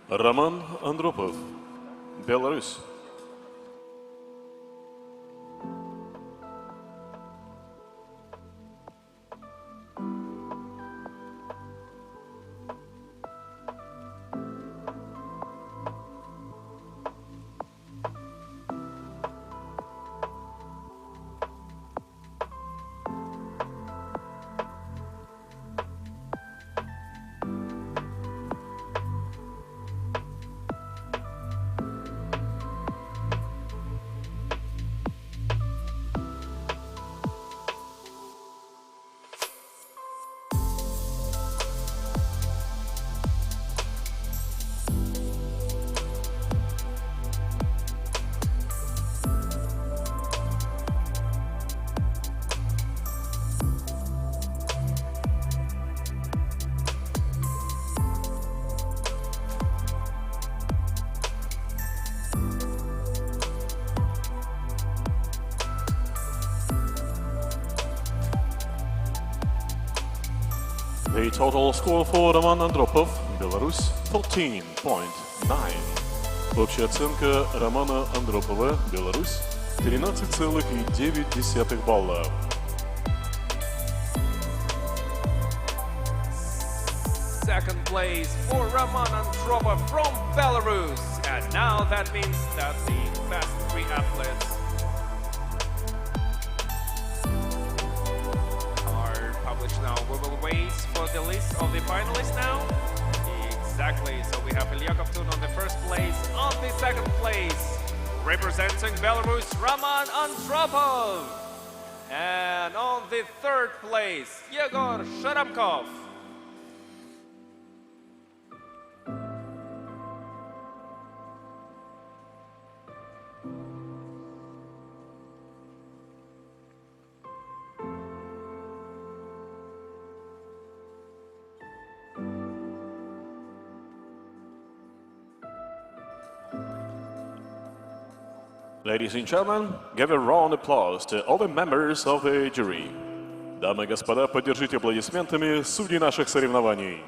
[SPEAKER 2] Роман Андропов, Беларусь. The total score for Роман Андропов, Беларусь, 14.9. Общая оценка Романа Андропова, Беларусь, 13,9 балла.
[SPEAKER 3] Second place for Roman Andropov from Belarus. And now that means that the best three athletes are published now. We will wait for the list of the finalists now. Exactly, so we have Ilya Kovtun on the first place. On the second place, representing Belarus, Roman Andropov. And on the third place, Yegor Sharamkov.
[SPEAKER 2] Ladies and gentlemen, give a round of applause to all the members of the jury. Дамы и господа, поддержите аплодисментами судей наших соревнований.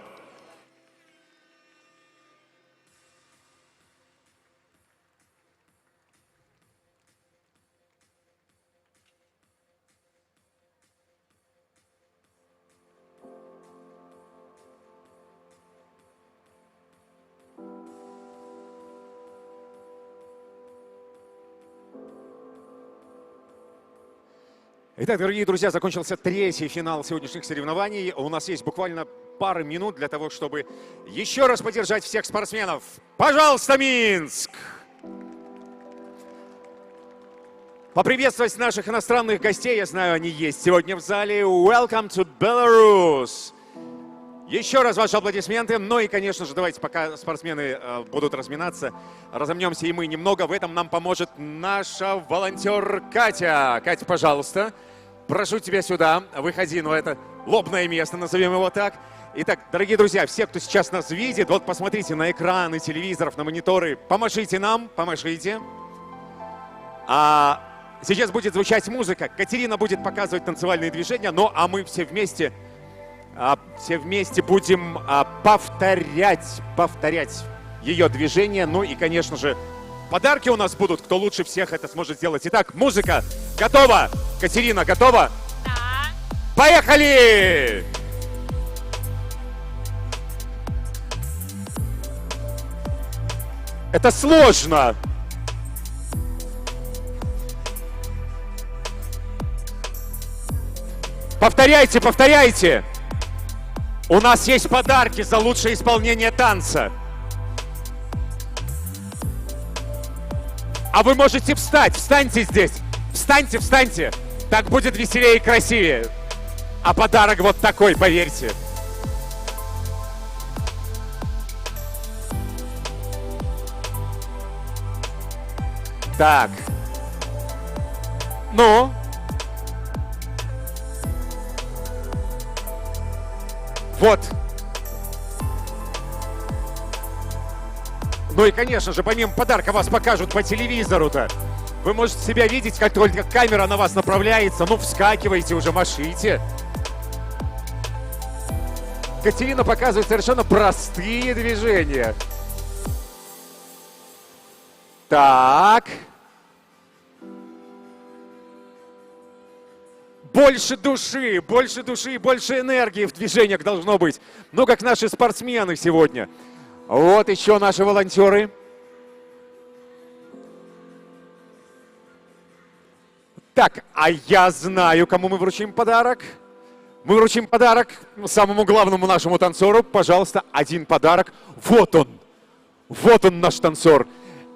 [SPEAKER 1] Итак, дорогие друзья, закончился третий финал сегодняшних соревнований. У нас есть буквально пара минут для того, чтобы еще раз поддержать всех спортсменов. Пожалуйста, Минск! Поприветствовать наших иностранных гостей, я знаю, они есть сегодня в зале. Welcome to Belarus! Еще раз ваши аплодисменты. Ну и, конечно же, давайте, пока спортсмены будут разминаться, разомнемся и мы немного. В этом нам поможет наша волонтер Катя. Катя, пожалуйста, прошу тебя сюда. Выходи, но это лобное место, назовем его так. Итак, дорогие друзья, все, кто сейчас нас видит, вот посмотрите на экраны телевизоров, на мониторы. Помашите нам, помашите. Сейчас будет звучать музыка. Катерина будет показывать танцевальные движения, ну а мы все вместе будем повторять ее движения. Ну и, конечно же, подарки у нас будут. Кто лучше всех это сможет сделать. Итак, музыка готова. Катерина, готова?
[SPEAKER 4] Да.
[SPEAKER 1] Поехали! Это сложно. Повторяйте, повторяйте. У нас есть подарки за лучшее исполнение танца. А вы можете встать. Встаньте здесь. Встаньте, встаньте. Так будет веселее и красивее. А подарок вот такой, поверьте. Так. Ну? Вот. Ну и, конечно же, помимо подарка вас покажут по телевизору-то. Вы можете себя видеть, как только камера на вас направляется. Ну, вскакивайте уже, машите. Катерина показывает совершенно простые движения. Так. Больше души, больше энергии в движениях должно быть. Ну, как наши спортсмены сегодня. Вот еще наши волонтеры. Так, а я знаю, кому мы вручим подарок. Мы вручим подарок самому главному нашему танцору. Пожалуйста, один подарок. Вот он. Вот он, наш танцор.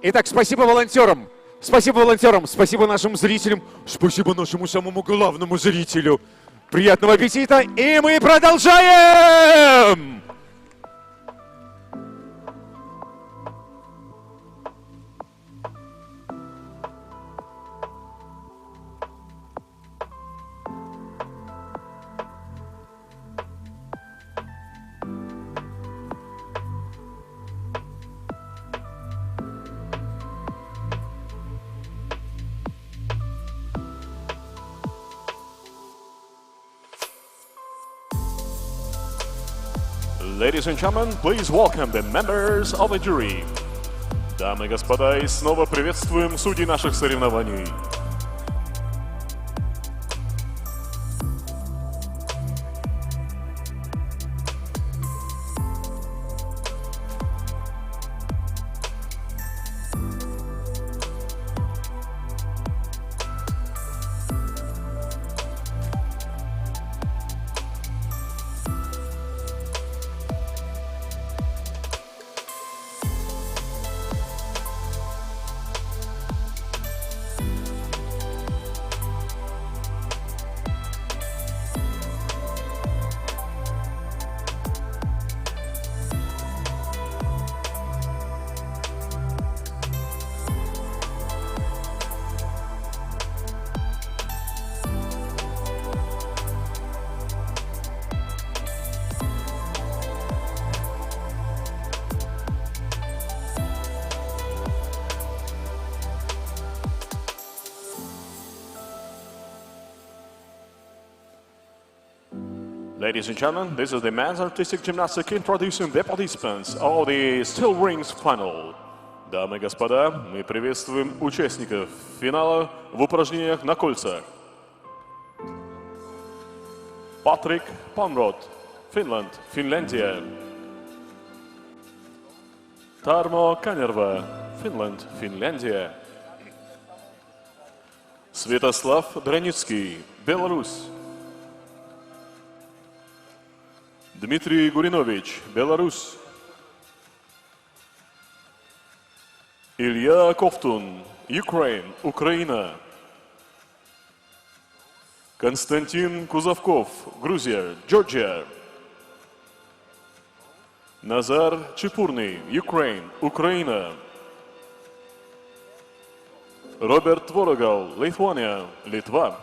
[SPEAKER 1] Итак, спасибо волонтерам. Спасибо волонтерам, спасибо нашим зрителям, спасибо нашему самому главному зрителю. Приятного аппетита, и мы продолжаем!
[SPEAKER 2] Ladies and gentlemen, please welcome the members of the jury. Дамы и господа, и снова приветствуем судей наших соревнований. Ladies and gentlemen, this is the men's artistic gymnastics introducing the participants of the steel rings final. Дамы и господа, мы приветствуем участников финала в упражнениях на кольцах. Патрик Панрот, Финляндия. Тармо Канерва, Финляндия. Святослав Драницкий, Беларусь. Дмитрий Гуринович, Беларусь. Илья Ковтун, Украина. Константин Кузовков, Грузия, Джорджия. Назар Чепурный, Украина. Роберт Ворогал, Литва.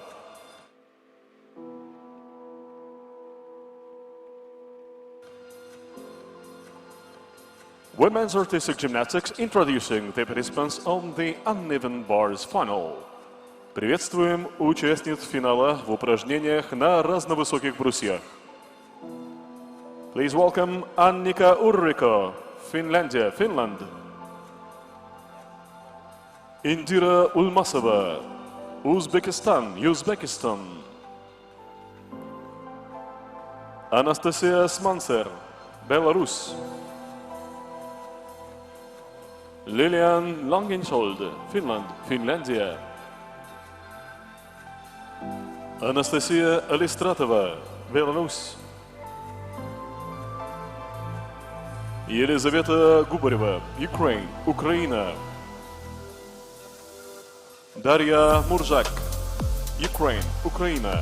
[SPEAKER 2] Women's artistic gymnastics introducing the participants on the uneven bars final. Приветствуем участниц финала в упражнениях на разновысоких брусьях. Please welcome Annika Urriko, Finland. Indira Ulmasova, Uzbekistan. Анастасия Смансер, Беларусь. Lilian Langensold, Финляндия. Анастасия Алистратова, Беларусь. Елизавета Губарева, Украина. Дарья Муржак, Украина.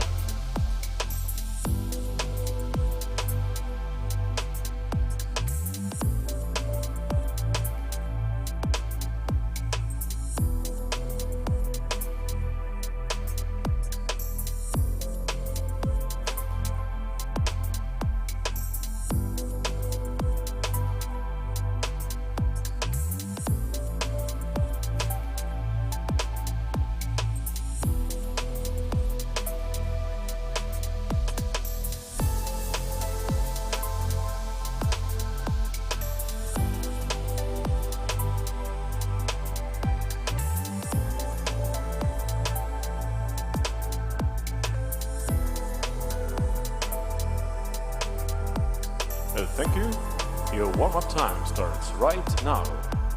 [SPEAKER 2] warm-up time starts right now.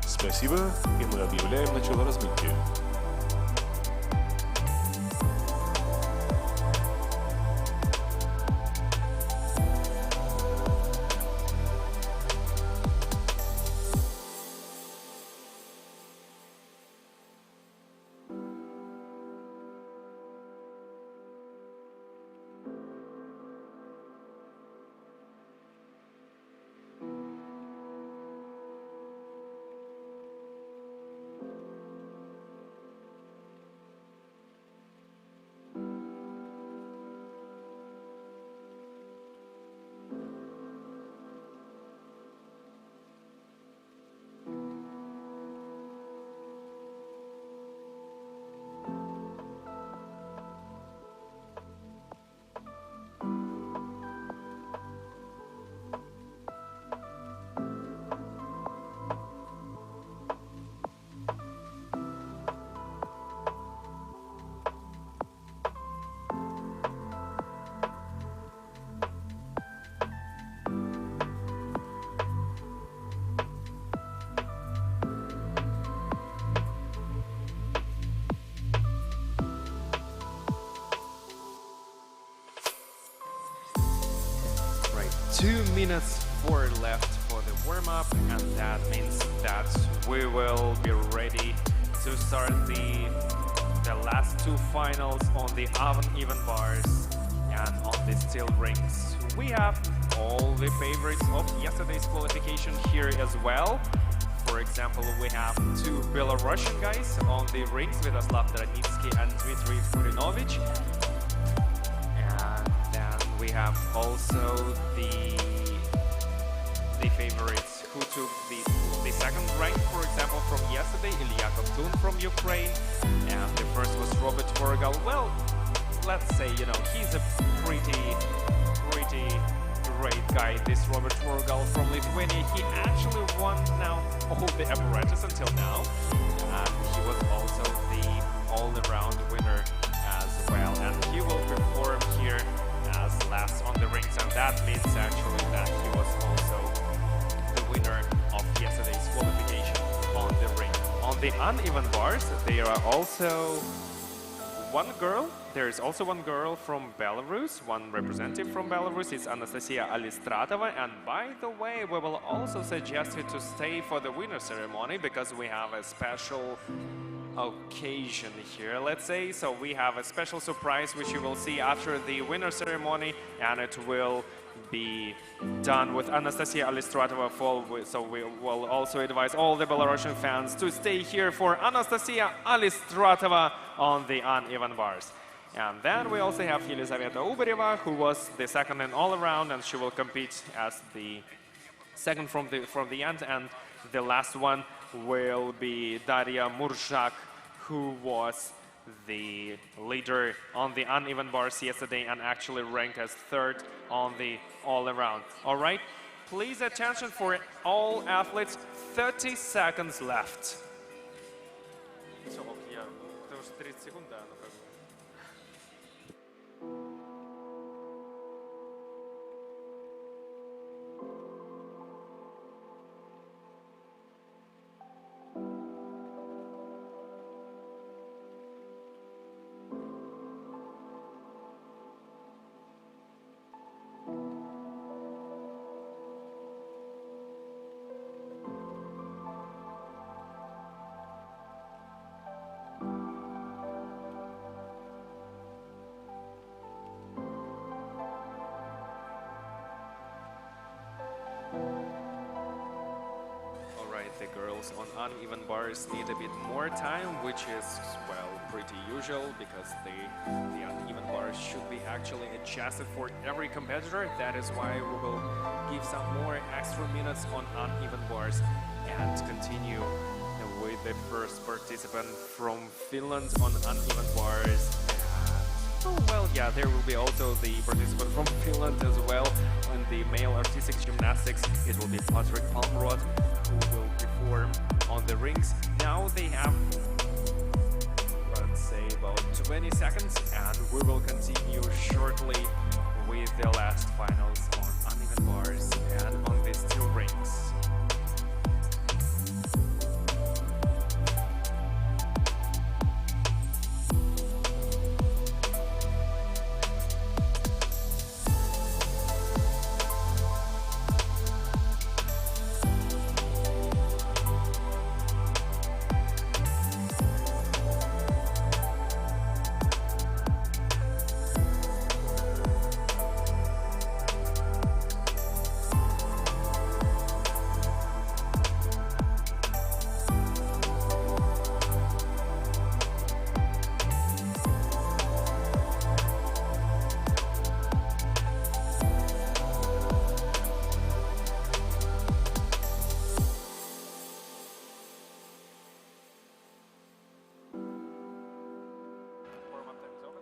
[SPEAKER 2] Спасибо, и мы объявляем начало разминки.
[SPEAKER 3] Right, 2 minutes left for the warm-up, and that means that we will be ready to start the last two finals on the uneven bars and on the steel rings. We have all the favorites of yesterday's qualification here as well. For example, we have two Belarusian guys on the rings, Sviatoslav Dranitsky and Dmitry Kurinovich. And then we have also the favorites who took the second rank, for example, from yesterday, Ilya Kovtun from Ukraine. And the first was Robert Vorgal. Well, let's say, you know, he's a pretty great guy, this Robert Vorgal from Lithuania. He actually won now all the apparatus until now. And he was also the all-around winner as well. And he will perform here as last on the rings. And that means actually that he was also the winner of yesterday's qualification on the ring. On the uneven bars, there are also one girl. There is also one girl from Belarus, one representative from Belarus. It's Anastasia Alistratova. And by the way, we will also suggest her to stay for the winner ceremony because we have a special occasion here, let's say. So we have a special surprise which you will see after the winner ceremony, and it will be done with Anastasia Alistratova. So we will also advise all the Belarusian fans to stay here for Anastasia Alistratova on the uneven bars. And then we also have Yelizaveta Ubareva, who was the second in all around, and she will compete as the second from the end. And the last one will be Daria Murzak, who was the leader on the uneven bars yesterday and actually ranked as third on the all-around. All right, please attention for all athletes, 30 seconds left. The girls on uneven bars need a bit more time, which is, well, pretty usual because the uneven bars should be actually adjusted for every competitor. That is why we will give some more extra minutes on uneven bars and continue with the first participant from Finland on uneven bars. Oh, well, yeah, there will be also the participant from Finland as well in the male artistic gymnastics. It will be Patrick Palmrod, who will perform on the rings. Now they have, let's say, about 20 seconds, and we will continue shortly with the last finals on uneven bars and on the steel rings.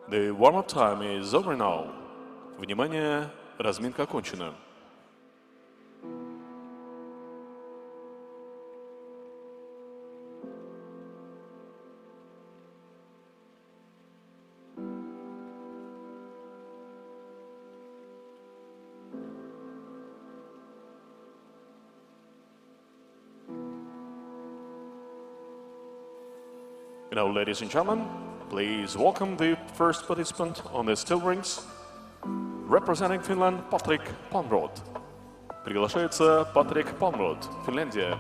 [SPEAKER 2] The warm-up time is over now. Внимание, разминка окончена. Now, ladies and gentlemen, please welcome the first participant on the still rings. Representing Finland, Patrick Palmrod. Приглашается Патрик Palmrod, Финляндия.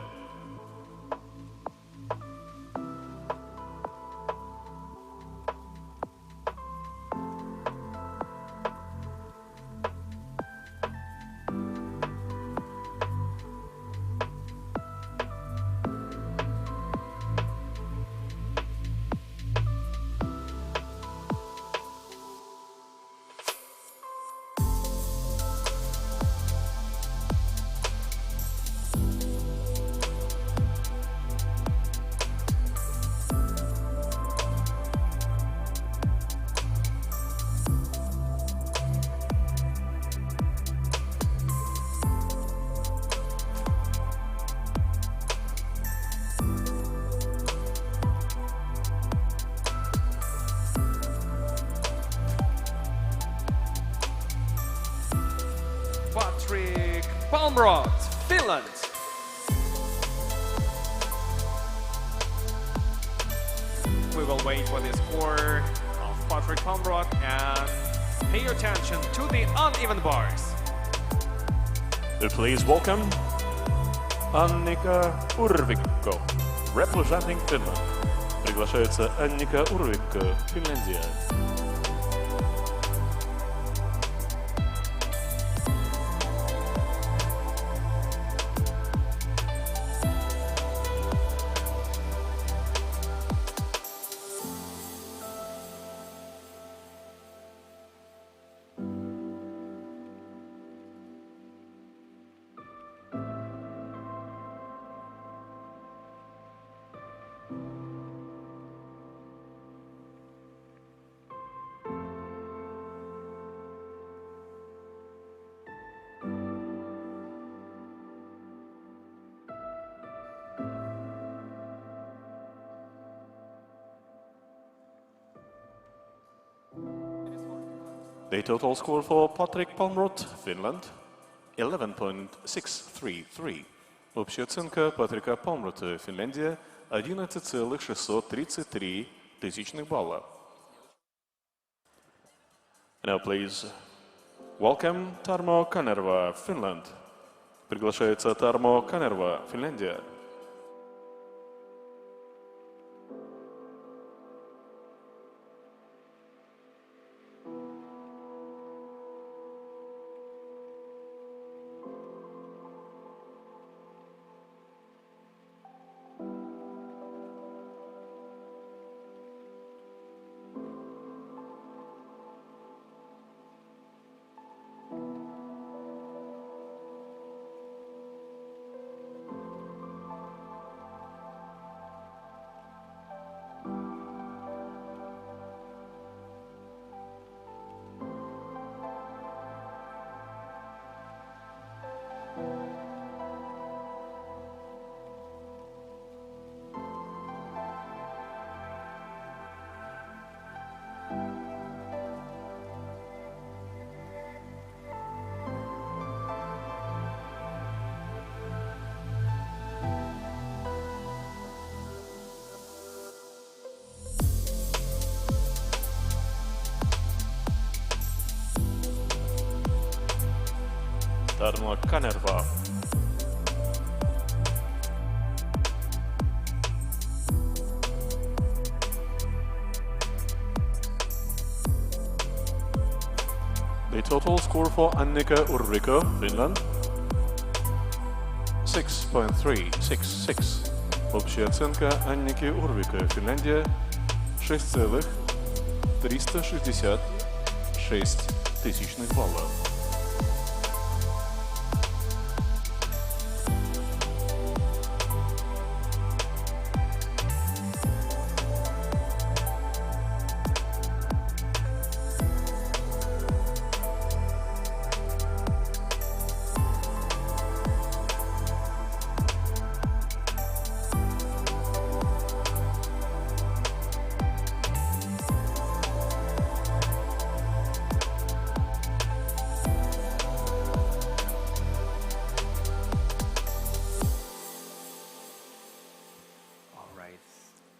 [SPEAKER 3] Patrick Palmrod, Finland. We will wait for the score of Patrick Palmrod and pay attention to the uneven bars.
[SPEAKER 2] Please welcome Annika Urvikko, representing Finland. Приглашается Анника Урвикко, Финляндия. The total score for Patrick Palmrod, Finland, 11.633. Общая оценка Патрика Палмрода, Финляндия, 11,633 тысячных балла. Now please welcome Tarmo Kanerva, Finland. Приглашается Tarmo Kanerva, Финляндия. Tarmo Kanerva. The total score for Annika Urvikko, Finland, 6.366. Общая оценка Анники Урвика, Финляндия, 6,366 тысячных балла.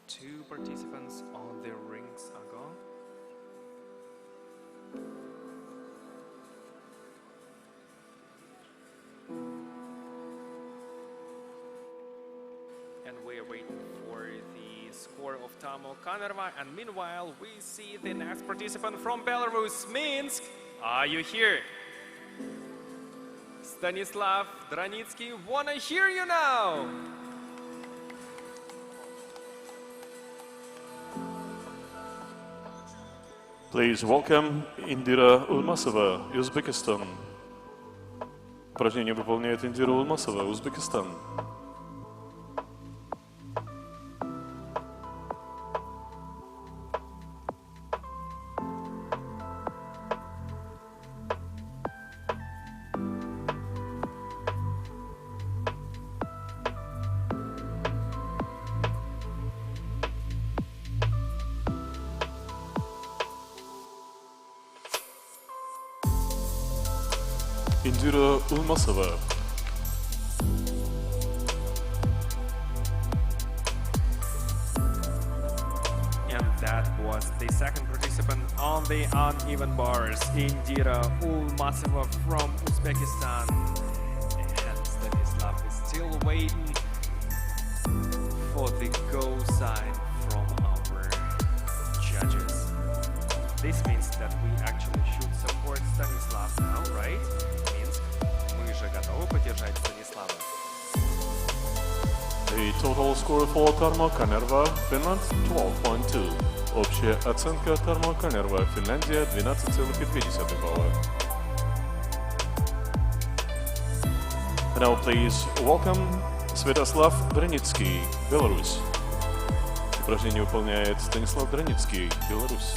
[SPEAKER 3] Two participants on the rings ago. And we are waiting for the score of Tamo Kanerva. And meanwhile, we see the next participant from Belarus, Minsk. Are you here? Stanislav Dranitsky, wanna hear you now.
[SPEAKER 2] Please welcome Indira Ulmasova, Uzbekistan. Упражнение выполняет Индира Улмасова, Узбекистан. Indira Ulmasova.
[SPEAKER 3] And that was the second participant on the uneven bars, Indira Ulmasova from Uzbekistan. And Stanislav is still waiting for the go sign from our judges. This means that we actually should support Stanislav now, right? Minsk, мы же готовы поддержать Станислава.
[SPEAKER 2] The total score for Tarmo Kanerva, Finland 12.2. Общая оценка Tarmo Kanerva, Финляндия 12,2 балла. Now please welcome Святослав Драницкий, Беларусь. Упражнение выполняет Станислав Драницкий, Беларусь.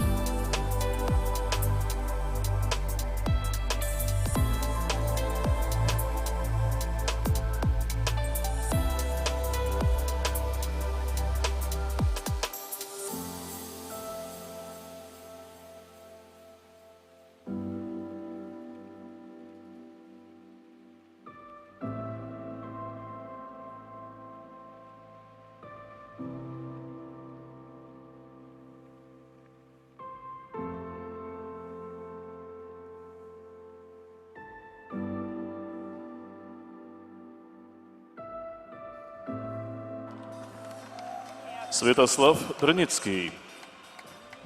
[SPEAKER 2] Святослав Драницкий.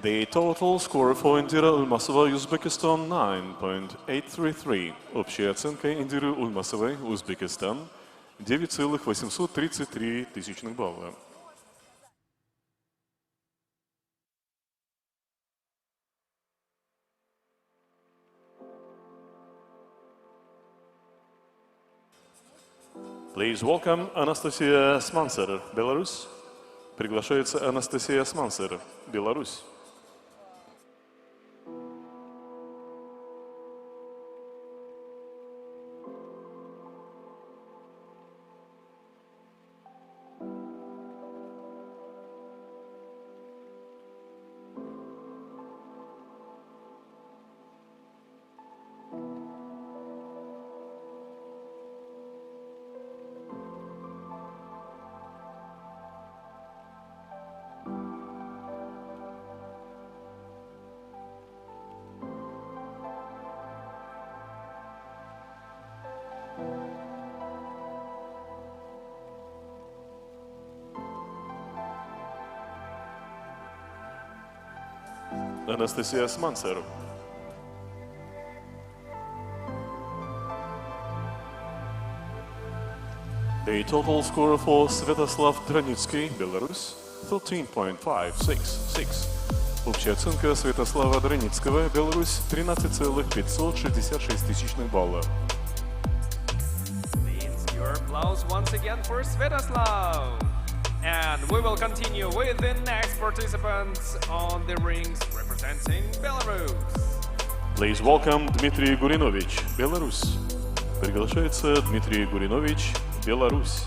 [SPEAKER 2] The total score for Indira Ulmasova, Uzbekistan 9.833. Общая оценка Индиры Ульмасовой, Узбекистан 9,833 балла. Please welcome Анастасия Смансер, Беларусь. Приглашается Анастасия Смансер, Беларусь. Анастасия Смансер. The total score for Святослав Драницкий, Беларусь, 13.566. Общая оценка Святослава Драницкого, Беларусь, 13,566 балла.
[SPEAKER 3] Please, your applause once again for Svetoslav. And we will continue with the next participants on the rings representing Belarus.
[SPEAKER 2] Please welcome Дмитрий Гуринович, Беларусь. Приглашается Дмитрий Гуринович, Беларусь.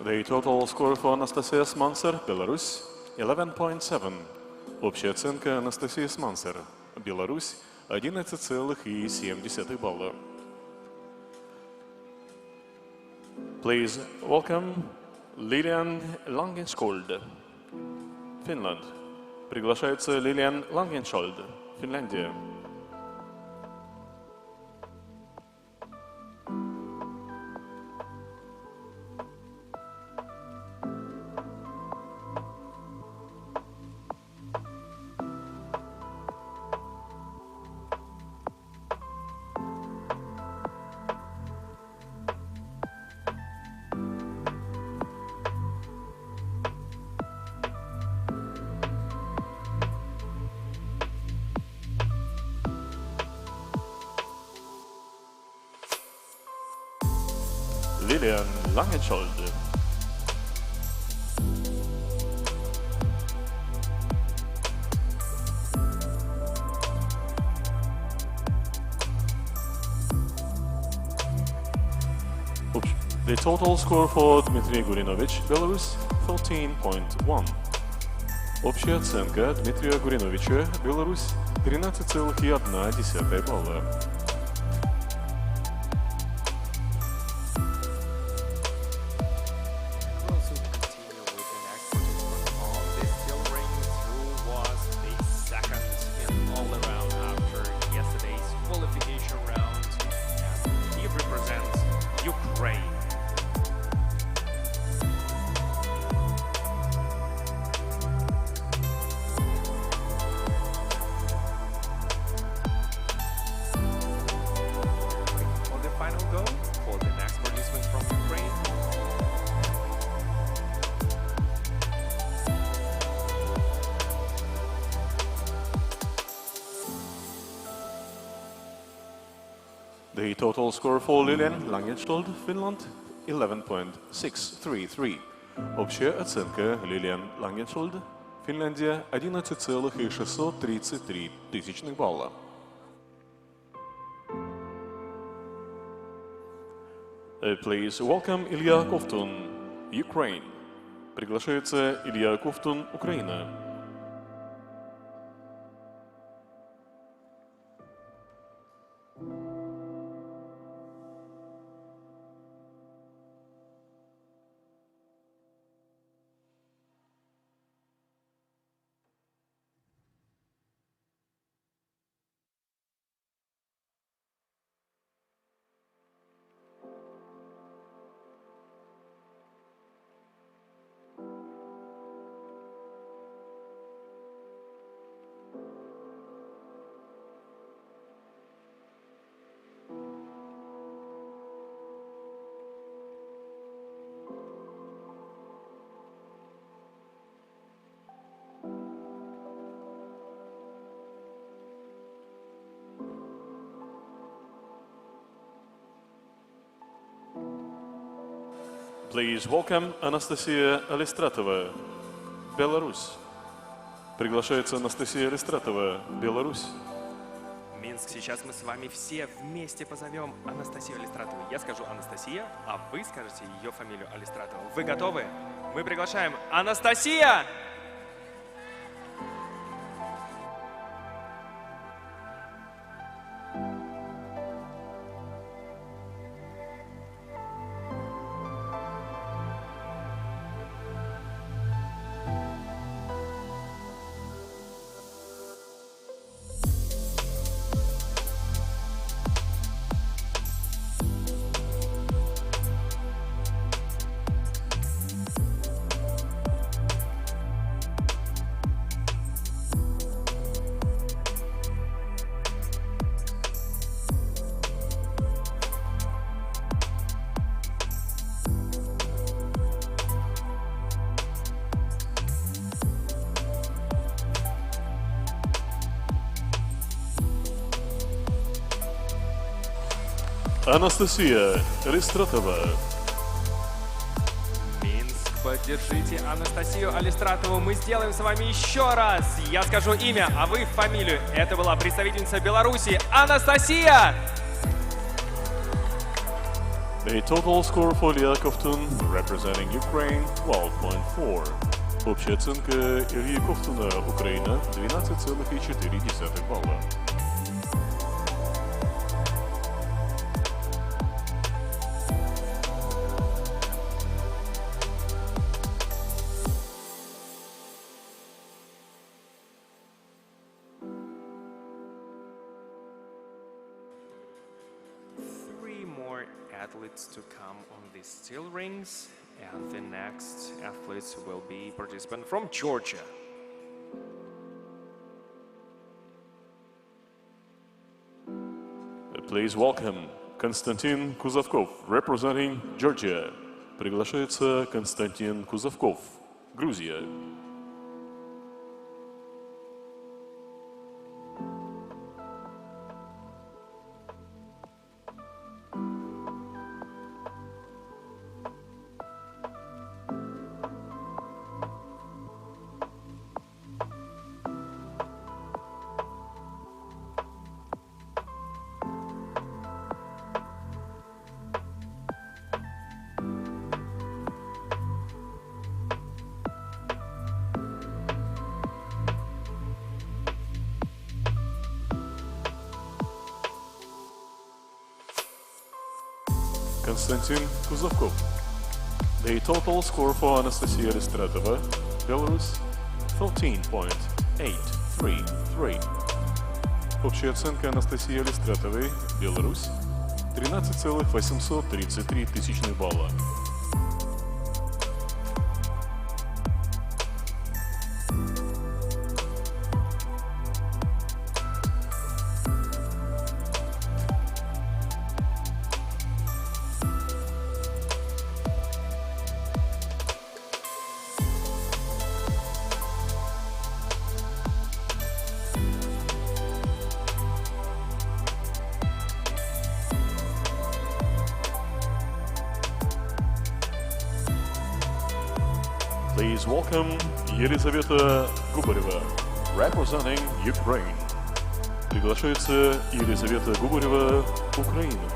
[SPEAKER 2] The total score for Anastasia Smanser, Беларусь, 11.7. Общая оценка Анастасии Смансер, Беларусь, 11,7 балла. Please welcome Lilian Langenskjöld, Finland. Приглашается Лилиан Лангеншольд, Финляндия. Lilian Langenskjöld. The total score for Dmitry Gurinovich, Belarus, 13.1. Общая оценка Дмитрия Гуриновича, Беларусь, 13,1 балла. The total score for Lilian Langenskjöld, Finland, 11.633. Общая оценка Лилиан Лангеншольд, Финляндия, 11,633 балла. Please welcome Илья Ковтун, Ukraine. Приглашается Илья Ковтун, Украина. Please welcome Анастасия Алистратова, Беларусь. Приглашается Анастасия Алистратова, Беларусь.
[SPEAKER 3] Минск, сейчас мы с вами все вместе позовем Анастасию Алистратову. Я скажу Анастасия, а вы скажете ее фамилию Алистратова. Вы готовы? Мы приглашаем Анастасия!
[SPEAKER 2] Анастасия Алистратова.
[SPEAKER 3] Минск, поддержите Анастасию Алистратову. Мы сделаем с вами еще раз. Я скажу имя, а вы фамилию. Это была представительница Беларуси Анастасия!
[SPEAKER 2] The total score for Илья Ковтун, representing Ukraine, 12.4. Общая оценка Ильи Ковтуна, Украина, 12,4 балла.
[SPEAKER 3] Three more athletes to come on these steel rings, and the next athletes will be participant from Georgia.
[SPEAKER 2] Please welcome Konstantin Kuzovkov, representing Georgia. Приглашается Константин Кузовков, Грузия. Konstantin Kuzovkov. The total score for Anastasia Listratova, Belarus, 13.833. Общая оценка Анастасии Листратовой, Беларусь, 13,833 балла. Please welcome Елизавета Губарева, representing Ukraine. Приглашается Елизавета Губарева, Украина.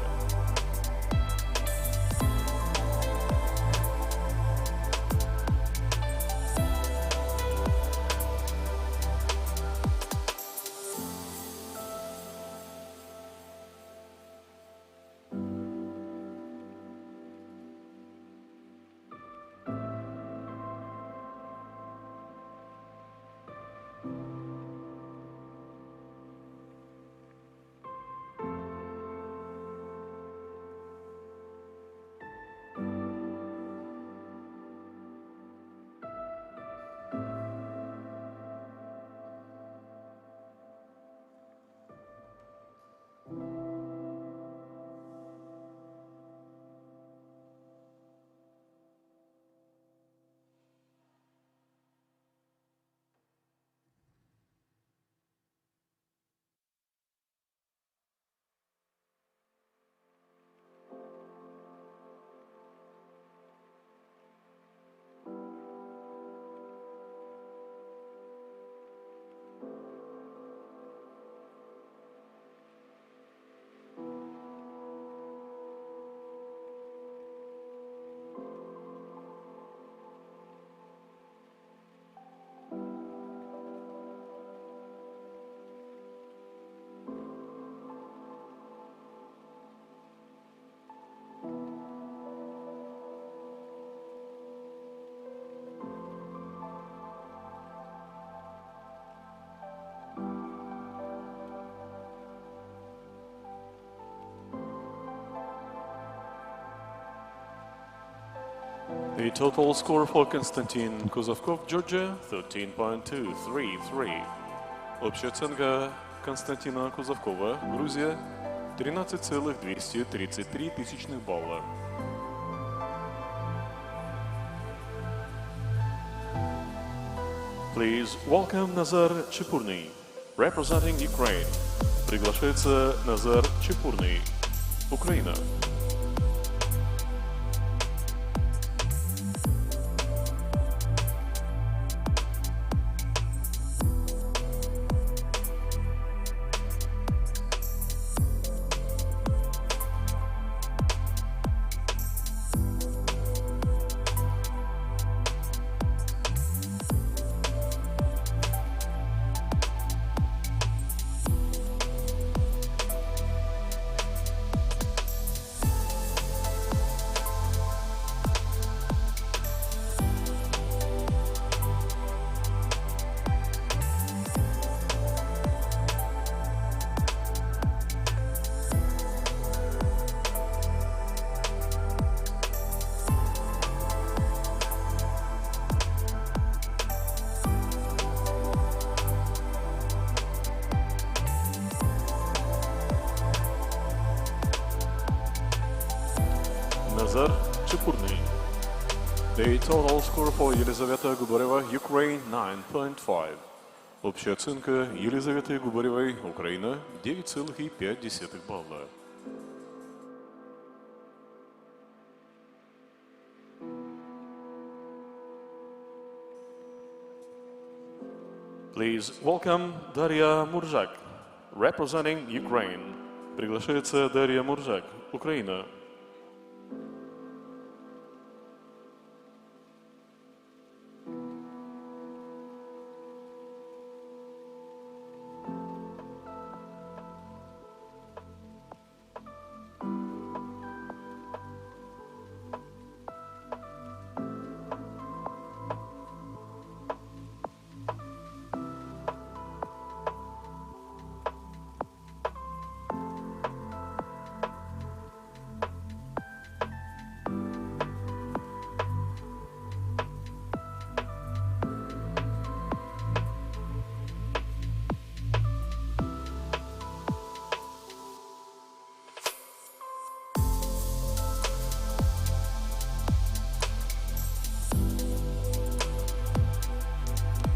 [SPEAKER 2] The total score for Konstantin Kuzovkov, Georgia, 13.233. Общая оценка Константина Кузовкова, Грузия, 13,233 балла. Please welcome Nazar Chepurny, representing Ukraine. Приглашается Назар Чепурный, Украина. Nazar Chepurny. The total score for Елизавета Губарева, Ukraine 9.5. Общая оценка Елизаветы Губаревой, Украина 9,5 балла. Please welcome Дарья Муржак, representing Ukraine. Приглашается Дарья Муржак, Украина.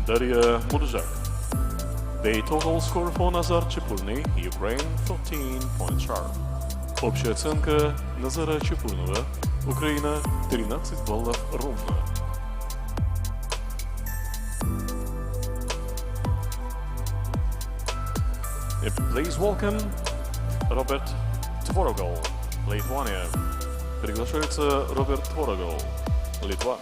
[SPEAKER 2] Дарья Муржак. The total score for Nazar Chepurny, Ukraine 13 points sharp. Общая оценка Назара Чепурнова, Украина 13 баллов ровно. Please welcome Robert Tvorogol, Lithuania. Приглашается Роберт Творогол, Литва.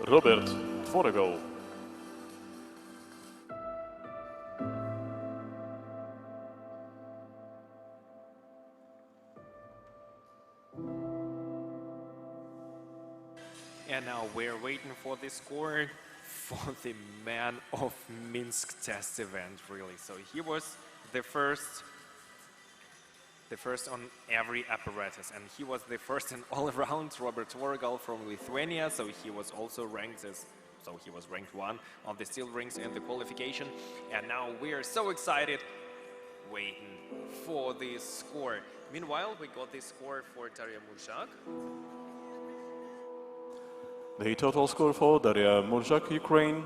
[SPEAKER 2] Роберт Творогол.
[SPEAKER 3] And now we're waiting for the score for the man of Minsk test event, really. So he was the first on every apparatus, and he was the first in all around. Robert Tvorogol from Lithuania, so he was also ranked ranked 1 on the steel rings in the qualification. And now we are so excited, waiting for this score. Meanwhile, we got the score for Darya Murjak.
[SPEAKER 2] The total score for Darya Murjak, Ukraine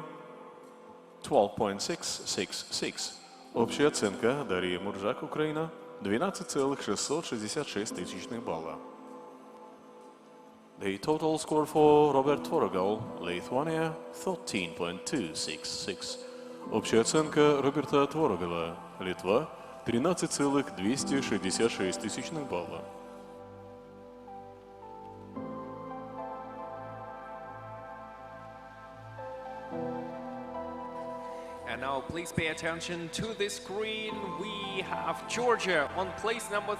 [SPEAKER 2] 12.666. Общая оценка Дарьи Муржак, Украина 12,666 балла. The total score for Robert Tvorogol, Lithuania 13.266. Общая оценка Роберта Творогола, Литва 13,266 балла.
[SPEAKER 3] And now please pay attention to the screen. We have Georgia on place number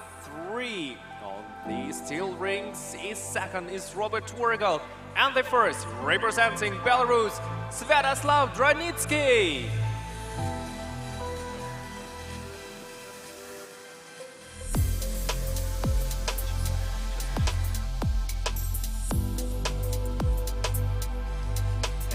[SPEAKER 3] 3. On the steel rings is second is Robert Tvorogol. And the first, representing Belarus, Sviatoslav Dranitsky.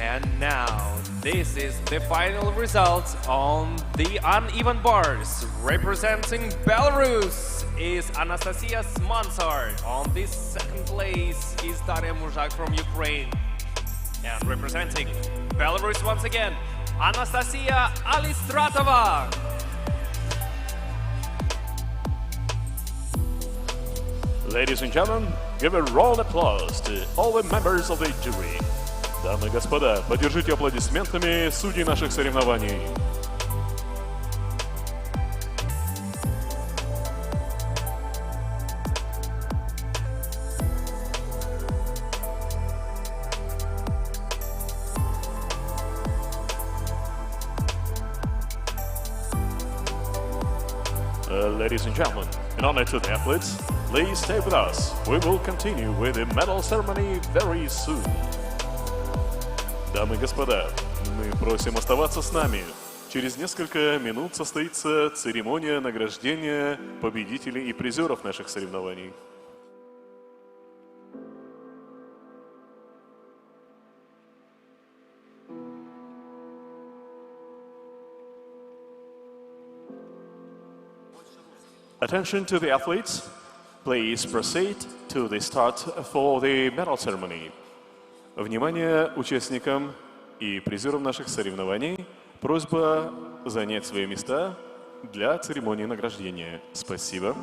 [SPEAKER 3] And now, this is the final result on the uneven bars. Representing Belarus is Anastasia Smansar. On this second place is Darya Murjak from Ukraine. And representing Belarus once again, Anastasia Alistratova.
[SPEAKER 2] Ladies and gentlemen, give a round of applause to all the members of the jury. Дамы и господа, поддержите аплодисментами судей наших соревнований. Ladies and gentlemen, in honor to the athletes, please stay with us. We will continue with the medal ceremony very soon. Дамы и господа, мы просим оставаться с нами. Через несколько минут состоится церемония награждения победителей и призеров наших соревнований. Attention to the athletes. Please proceed to the start for the medal ceremony. Внимание участникам и призерам наших соревнований. Просьба занять свои места для церемонии награждения. Спасибо.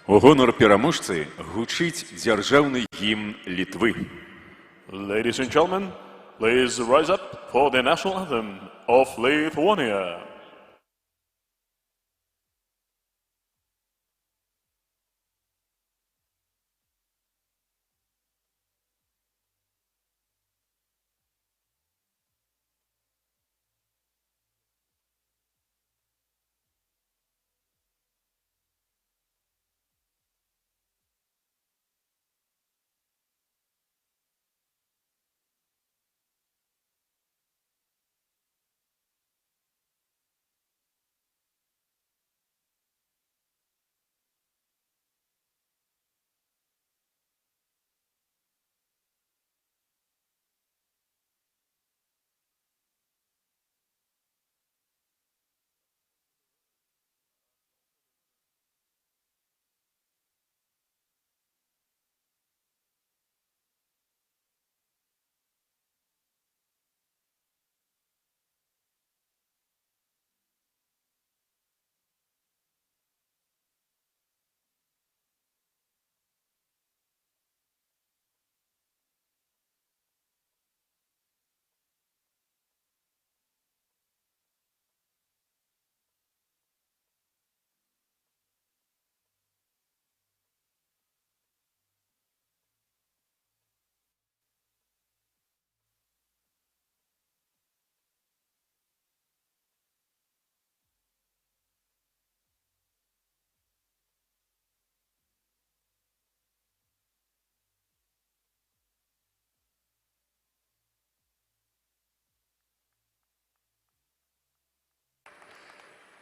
[SPEAKER 1] У гонар пераможцы гучыць дзяржаўны гімн Літвы.
[SPEAKER 2] Ladies and gentlemen, please rise up for the national anthem of Lithuania.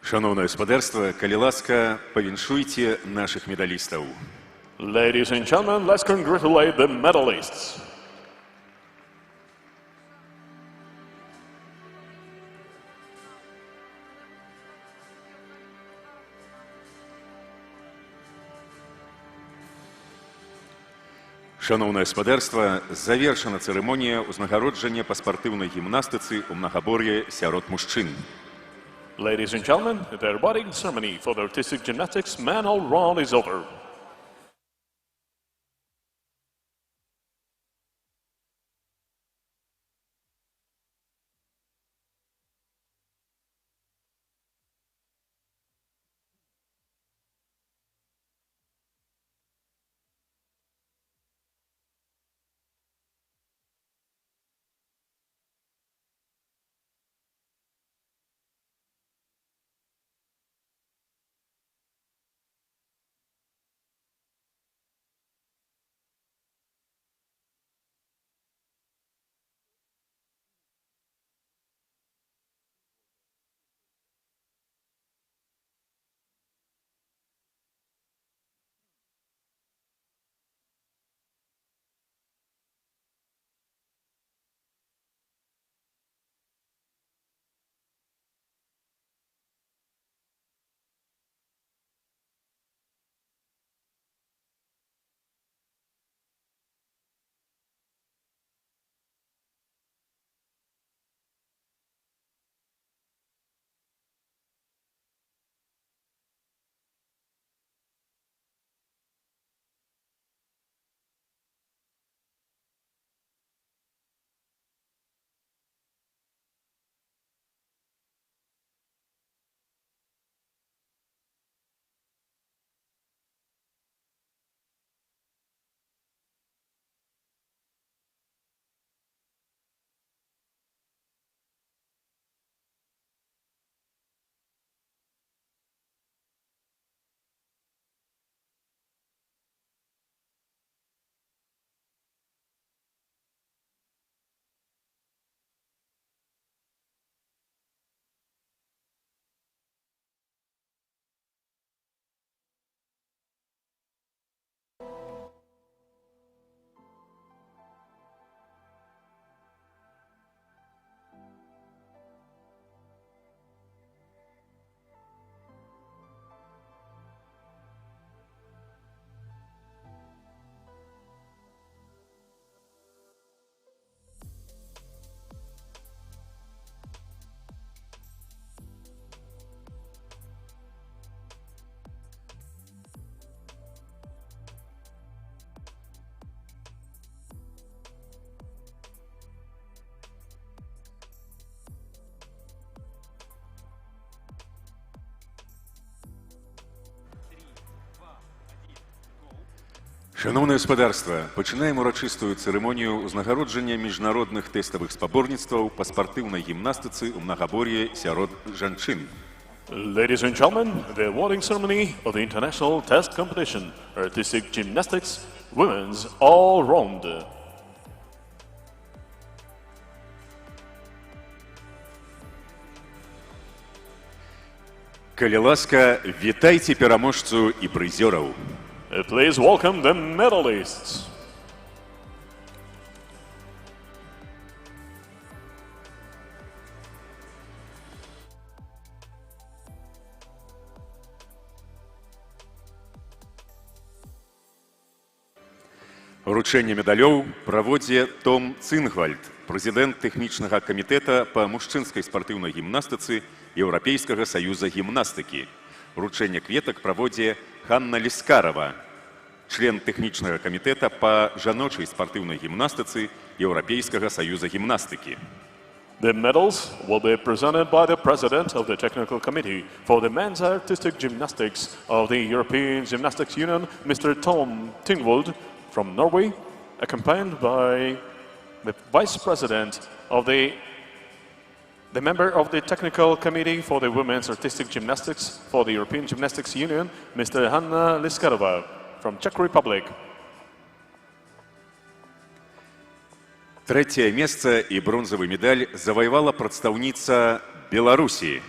[SPEAKER 1] Шановное спадарства, калі ласка, павіншуйце нашых медалістаў.
[SPEAKER 2] Ladies and gentlemen, let's congratulate the medalists.
[SPEAKER 1] Шановное спадарства, завершана цырымонія ўзнагароджання па спартыўнай гімнастыцы ў мнагабор'і сярод мужчын.
[SPEAKER 2] Ladies and gentlemen, the awarding ceremony for the artistic gymnastics man all round is over.
[SPEAKER 1] Шановне гаспадарства, пачынаем урачыстую цырымонію ўзнагароджання міжнародных тэставых спаборніцтваў па спартыўнай гімнастыцы ў мнагабор'і сярод жанчын.
[SPEAKER 2] Ladies and gentlemen, the awarding ceremony of the International Test Competition, Artistic Gymnastics, Women's All-Round.
[SPEAKER 1] Калі ласка, вітайце пераможцу і прызёраў.
[SPEAKER 2] Please welcome the medalists.
[SPEAKER 1] Уручэнне медалёў праводзе Том Цингвальд, прэзідэнт тэхнічнага камітэта па мужчынскай спартыўнай гімнастыцы Еўрапейскага саюза гімнастыкі. Уручэнне кветак праводзе Ханна Ліскарава, член тэхнічнага камітэта па жаночай спартыўнай гімнастыцы Еўрапейскага саюза гімнастыкі.
[SPEAKER 2] The medals will be presented by the president of the technical committee for the men's artistic gymnastics of the European Gymnastics Union, Mr. Tom Tingvold from Norway, accompanied by the vice president of the member of the technical committee for the women's artistic gymnastics for the European Gymnastics Union, Mr. Hanna Liskarova from Czech Republic.
[SPEAKER 1] Трэцяе месца і бронзавы медаль заваявала прадстаўніца Беларусі.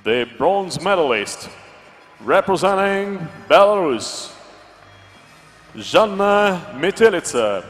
[SPEAKER 2] The bronze medalist representing Belarus, Жанна Метелица.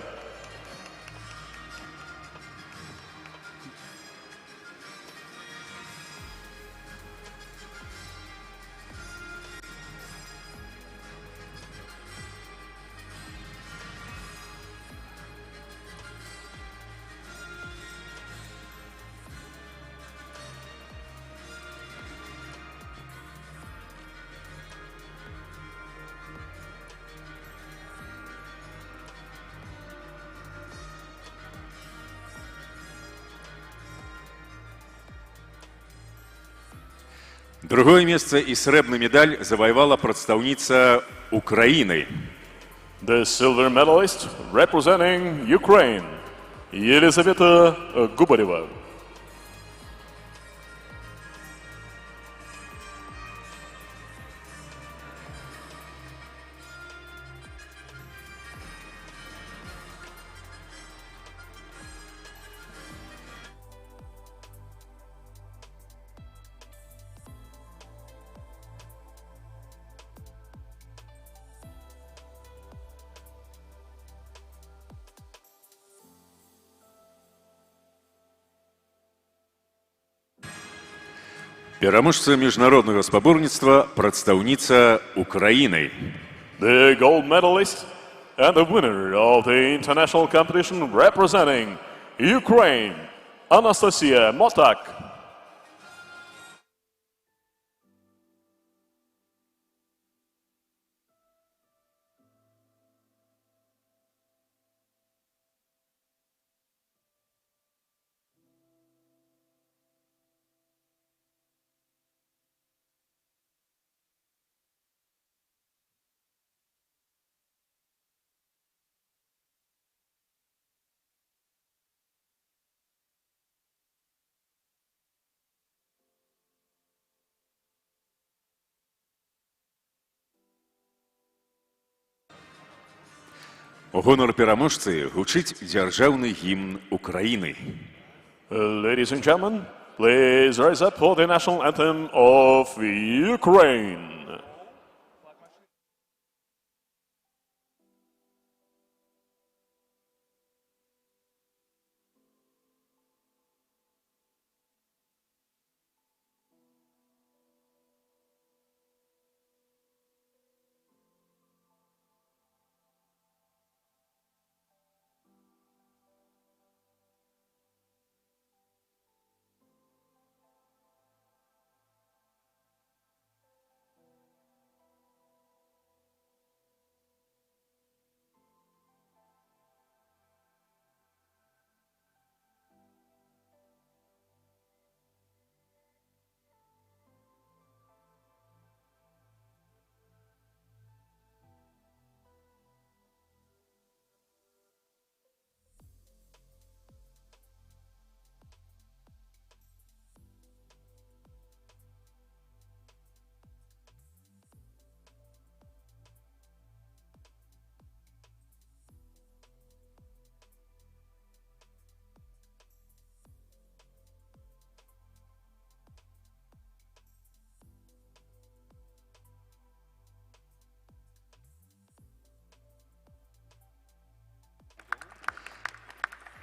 [SPEAKER 1] Другое месца і срэбны медаль заваявала прадстаўніца Украіны.
[SPEAKER 2] The silver medalist representing Ukraine, Елизавета Губарева.
[SPEAKER 1] Пераможца міжнароднага спаборніцтва прадстаўніца Украіны.
[SPEAKER 2] The gold medalist and the winner of the international competition representing Ukraine, Anastasia Motak.
[SPEAKER 1] У гонар пераможцы гучыць дзяржаўны гімн Украіны.
[SPEAKER 2] Ladies and gentlemen, please rise up for the national anthem of Ukraine.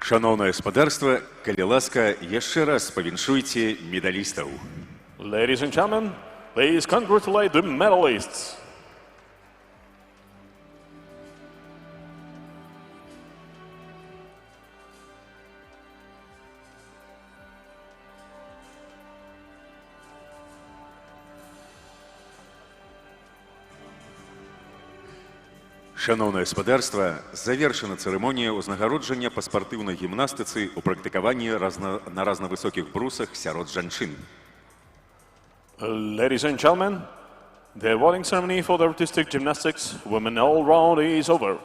[SPEAKER 1] Шановне господарство, калі ласка, яшчэ раз павіншуйце медалістаў.
[SPEAKER 2] Ladies and gentlemen, please congratulate the medalists.
[SPEAKER 1] Шановне господарство, завершена церемонія узнагароджання па спартыўнай гімнастыцы ў практыкаванні на разнавысокіх брусах сярод жанчын.
[SPEAKER 2] Ladies and gentlemen, the awarding ceremony for the artistic gymnastics women all round is over.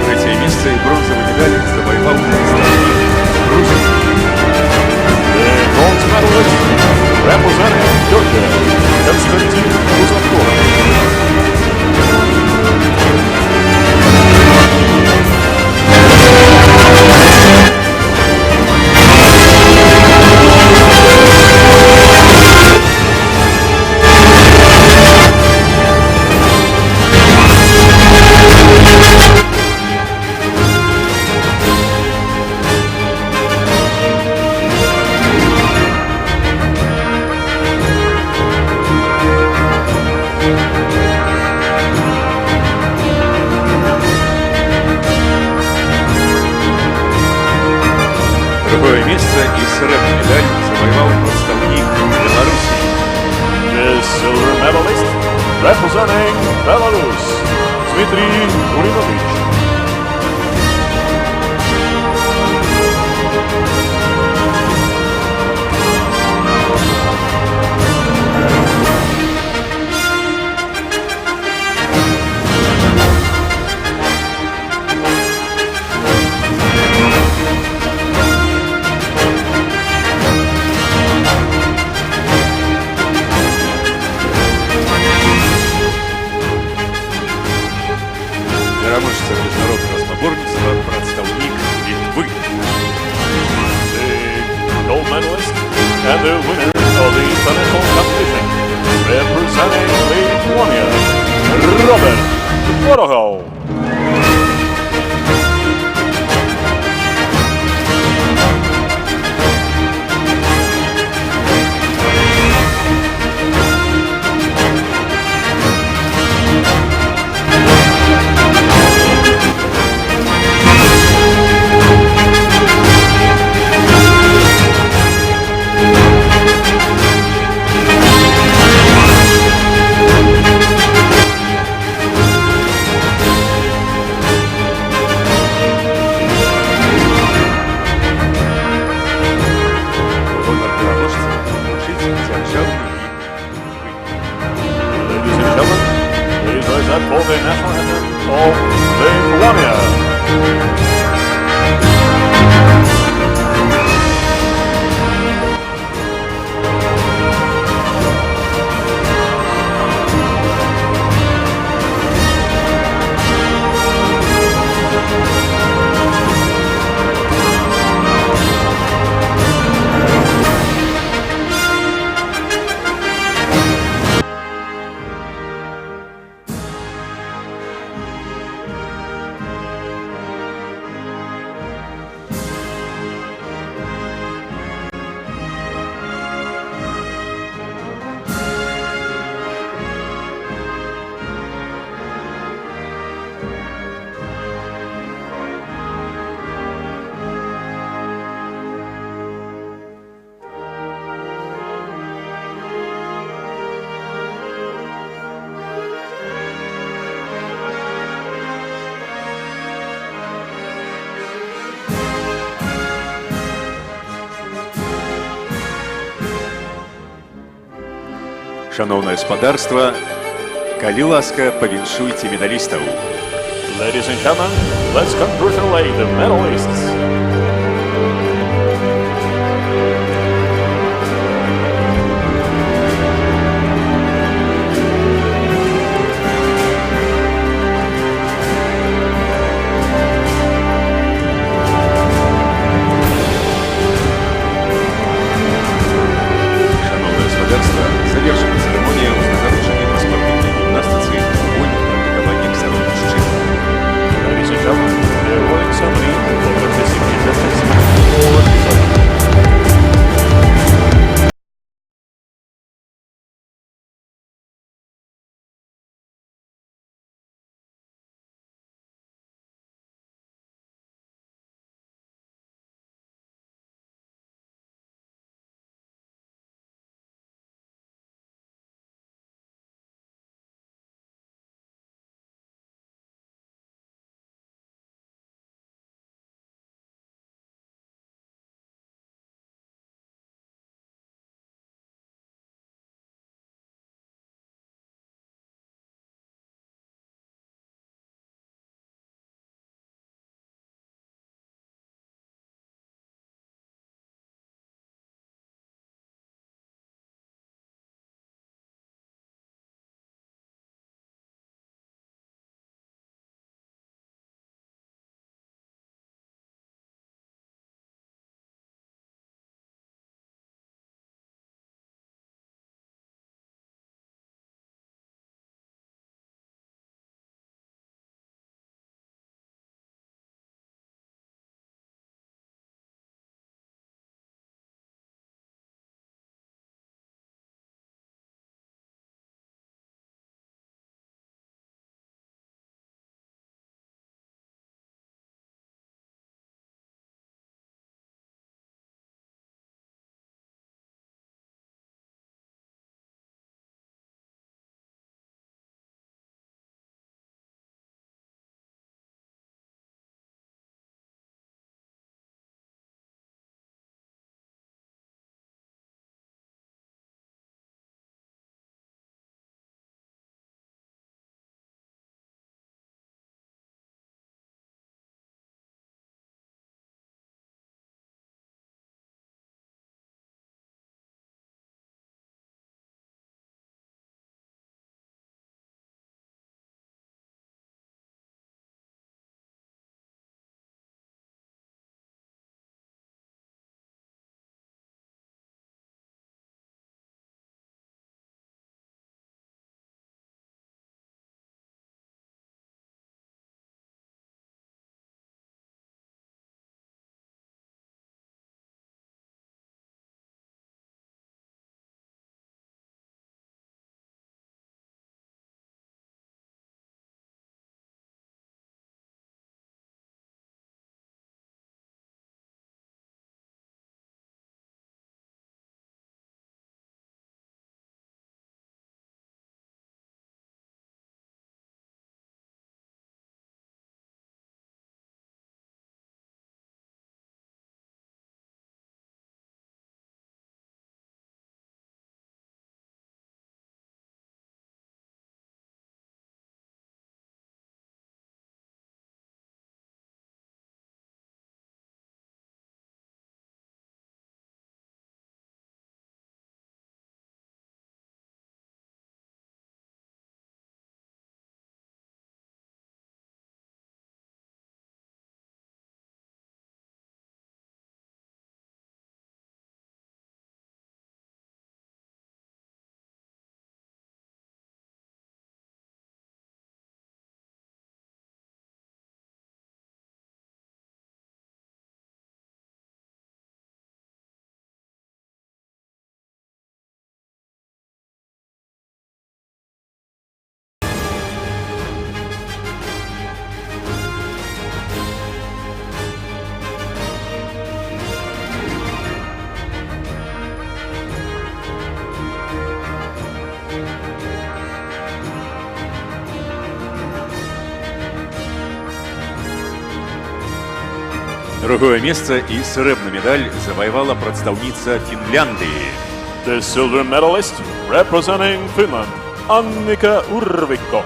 [SPEAKER 1] Третє місце і бронзовий медаль завоював представник Грузії.
[SPEAKER 2] The bronze medalist representing Georgia, Konstantin Kuzakov.
[SPEAKER 1] Другое месце і срэбны медаль завоевал представник Беларуси.
[SPEAKER 2] The silver medalist representing Belarus, Dmitry Urinovich. representing Lithuania, Robert Vorohov. Ladies and gentlemen, please rise up for the national anthem of Lithuania.
[SPEAKER 1] Шановне господарство, калі ласка, павіншуйце медалістаў.
[SPEAKER 2] Ladies and gentlemen, let's congratulate the medalists.
[SPEAKER 1] Шановне господарство, завершена церемонія узнагародження па спартыўнай гімнастыцы вольных практыкаваннях сярод мужчын.
[SPEAKER 2] Ladies and gentlemen, the awarding ceremony for participating
[SPEAKER 1] Другое место и срэбную медаль завоевала прадстаўніца Фінляндыі.
[SPEAKER 2] The silver medalist representing Finland, Annika Urvikko.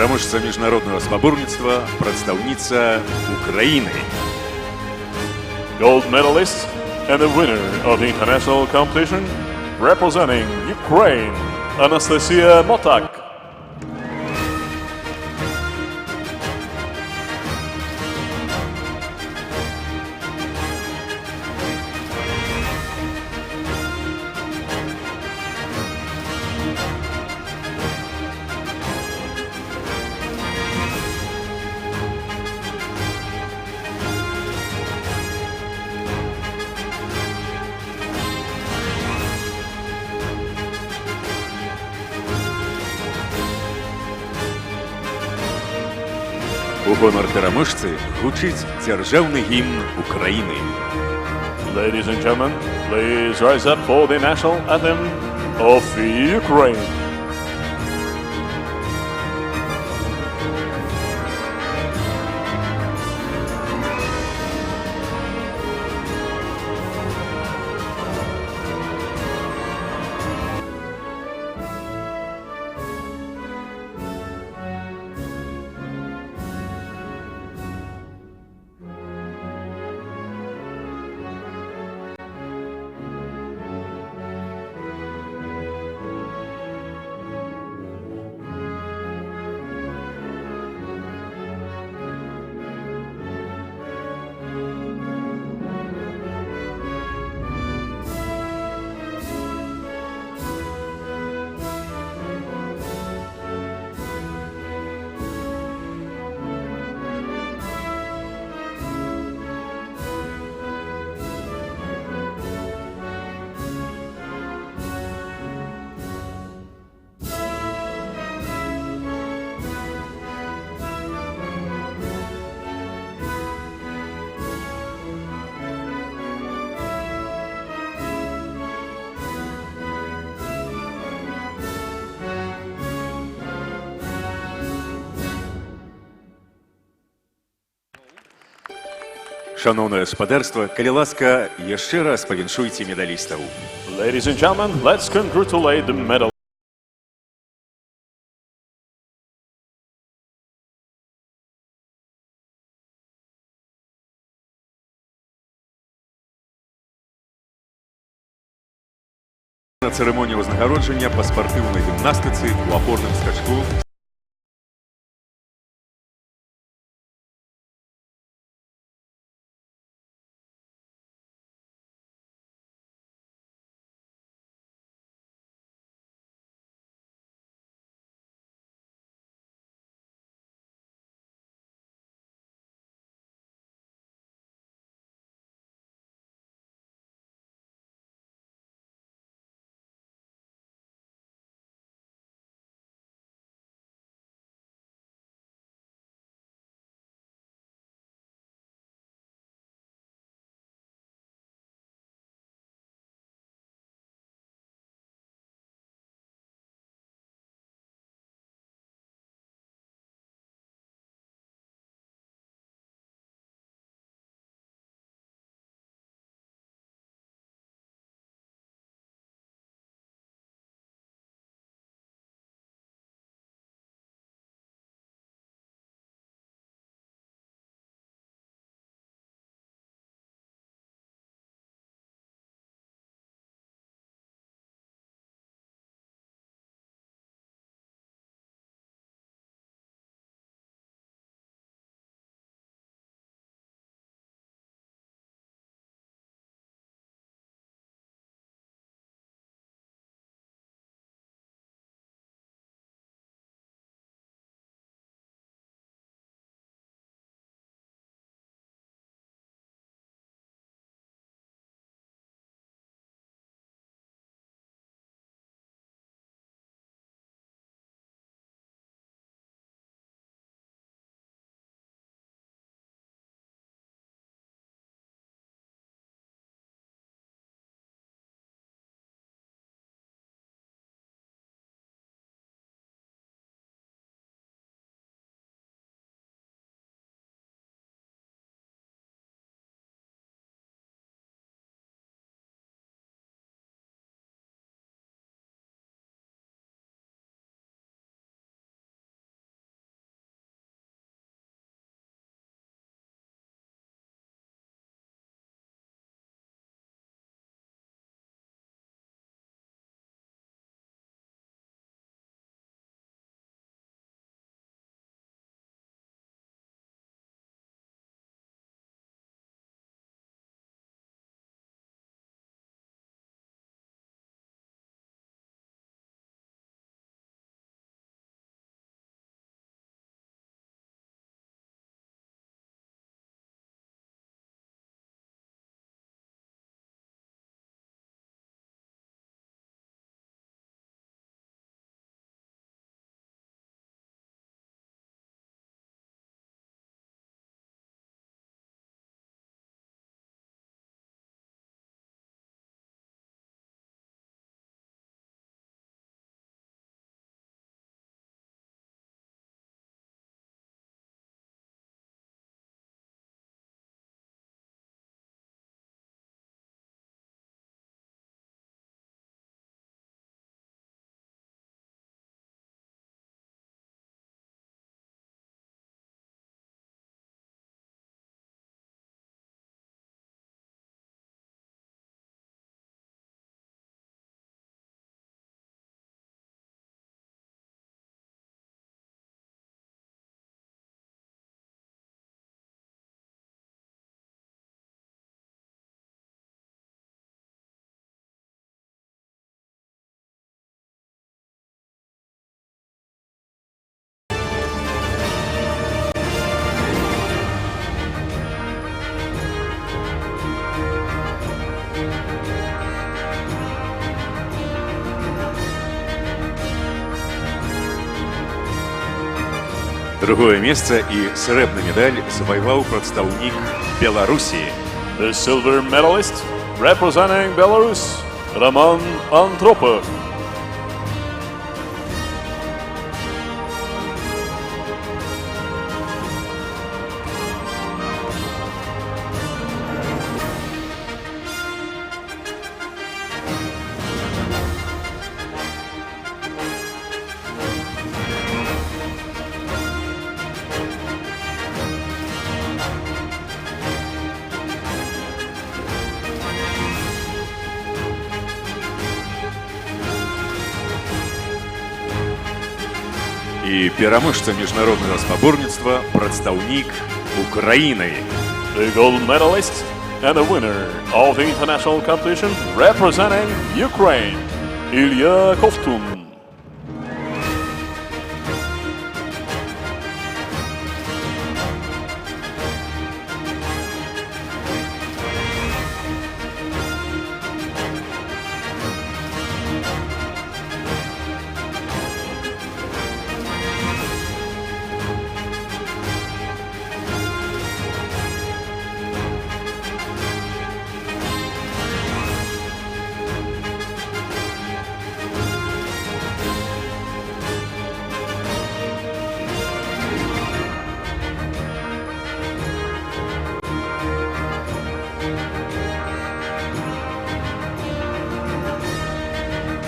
[SPEAKER 1] Пераможца міжнароднага спаборніцтва прадстаўніца Украіны.
[SPEAKER 2] Gold medalist and the winner of the international competition representing Ukraine, Anastasia Motak.
[SPEAKER 1] У гонар пераможцы гучыць дзяржаўны гімн Украіны.
[SPEAKER 2] Ladies and gentlemen, please rise up for the national anthem of Ukraine.
[SPEAKER 1] Шановное гаспадарства, калі ласка, яшчэ раз павіншуйце медалістаў.
[SPEAKER 2] Ladies and gentlemen, let's congratulate the medal.
[SPEAKER 1] На цырымонію ўзнагароджання па спартыўнай гімнастыцы ў апорным скачку Другое место і срэбную медаль завоевал представник Беларуси.
[SPEAKER 2] The silver medalist representing Belarus, Roman Antropov.
[SPEAKER 1] І пераможца міжнароднага спаборніцтва прадстаўнік Украіны.
[SPEAKER 2] The gold medalist and the winner of the international competition representing Ukraine, Ilya Kovtun.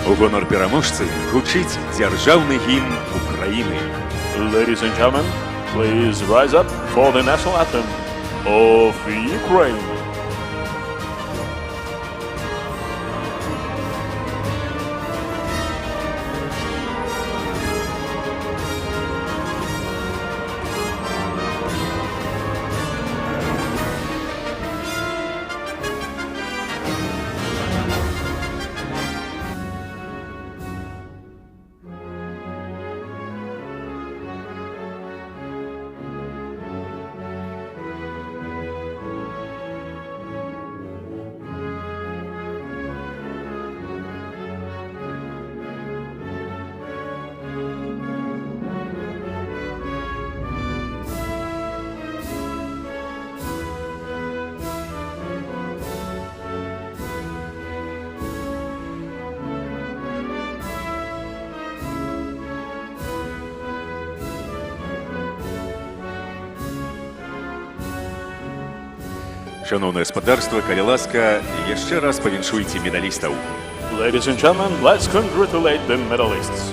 [SPEAKER 1] У гонор пераможцы гучыць дзяржаўны гімн Украіны.
[SPEAKER 2] Ladies and gentlemen, please rise up for the national anthem of Ukraine.
[SPEAKER 1] Шановное гаспадарства, калі ласка, яшчэ раз павіншуйце медалістаў.
[SPEAKER 2] Ladies and gentlemen, let's congratulate the medalists.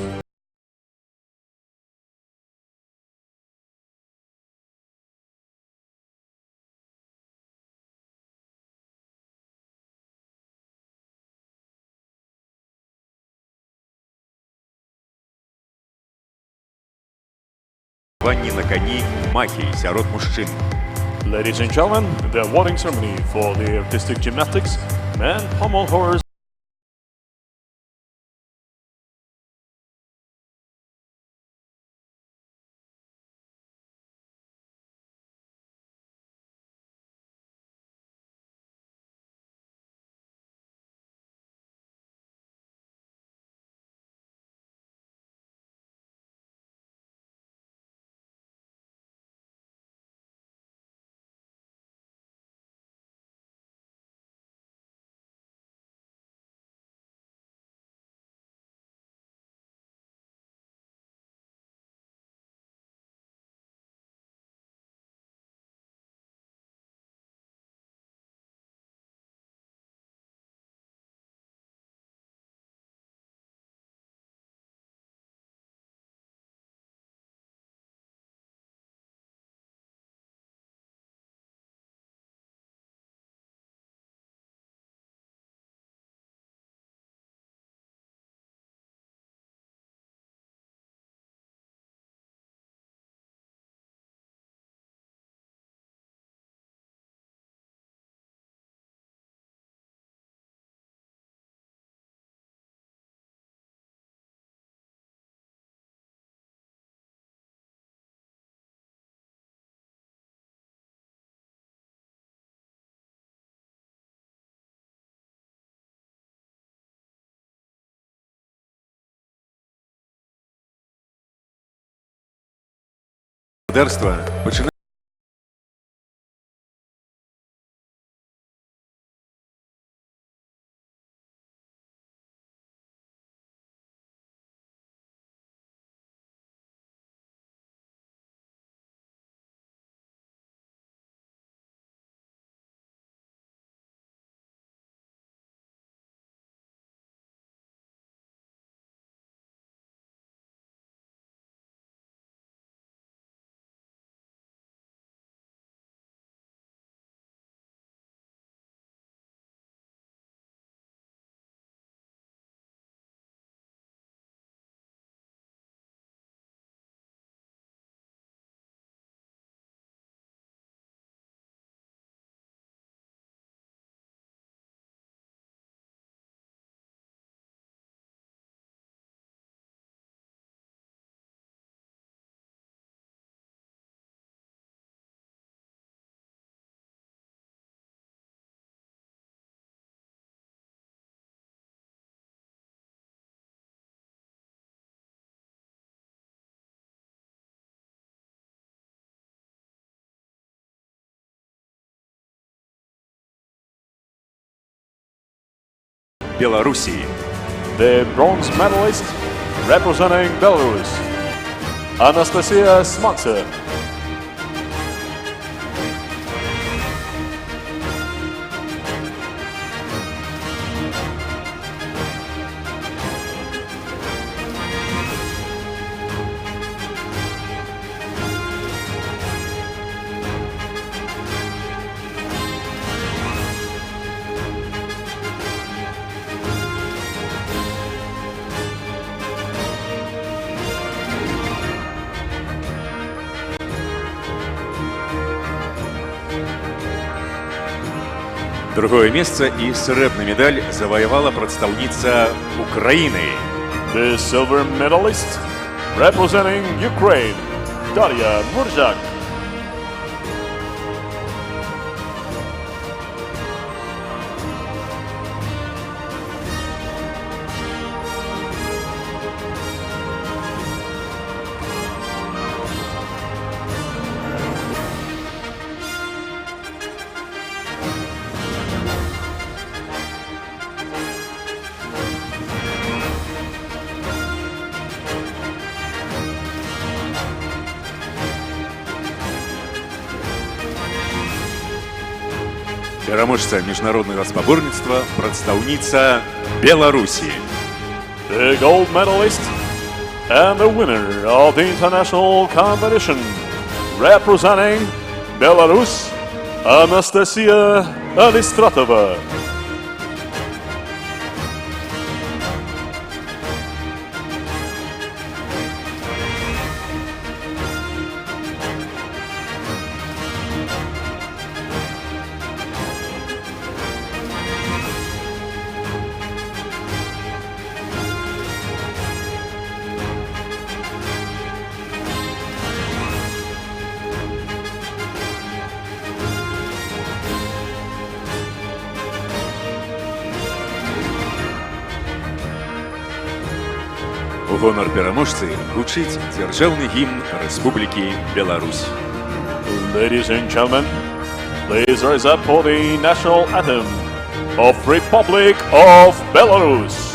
[SPEAKER 1] Ванні на коні махі сярод мужчин.
[SPEAKER 2] Ladies and gentlemen, the awarding ceremony for the artistic gymnastics, men pommel horse.
[SPEAKER 1] Господарство починає. Белоруссии.
[SPEAKER 2] The bronze medalist representing Belarus, Anastasia Smatsa.
[SPEAKER 1] Другое место и срэбную медаль завоевала представница Украины.
[SPEAKER 2] The silver medalist representing Ukraine, Daria Murzak.
[SPEAKER 1] Пераможца міжнародного спаборніцтва, прадстаўніца Беларусі.
[SPEAKER 2] The gold medalist and the winner of the international competition representing Belarus, Anastasia Alistratova.
[SPEAKER 1] У гонар пераможцы гучыць дзяржаўны гімн Рэспублікі Беларусь.
[SPEAKER 2] Ladies and gentlemen, please rise up for the national anthem of Republic of Belarus.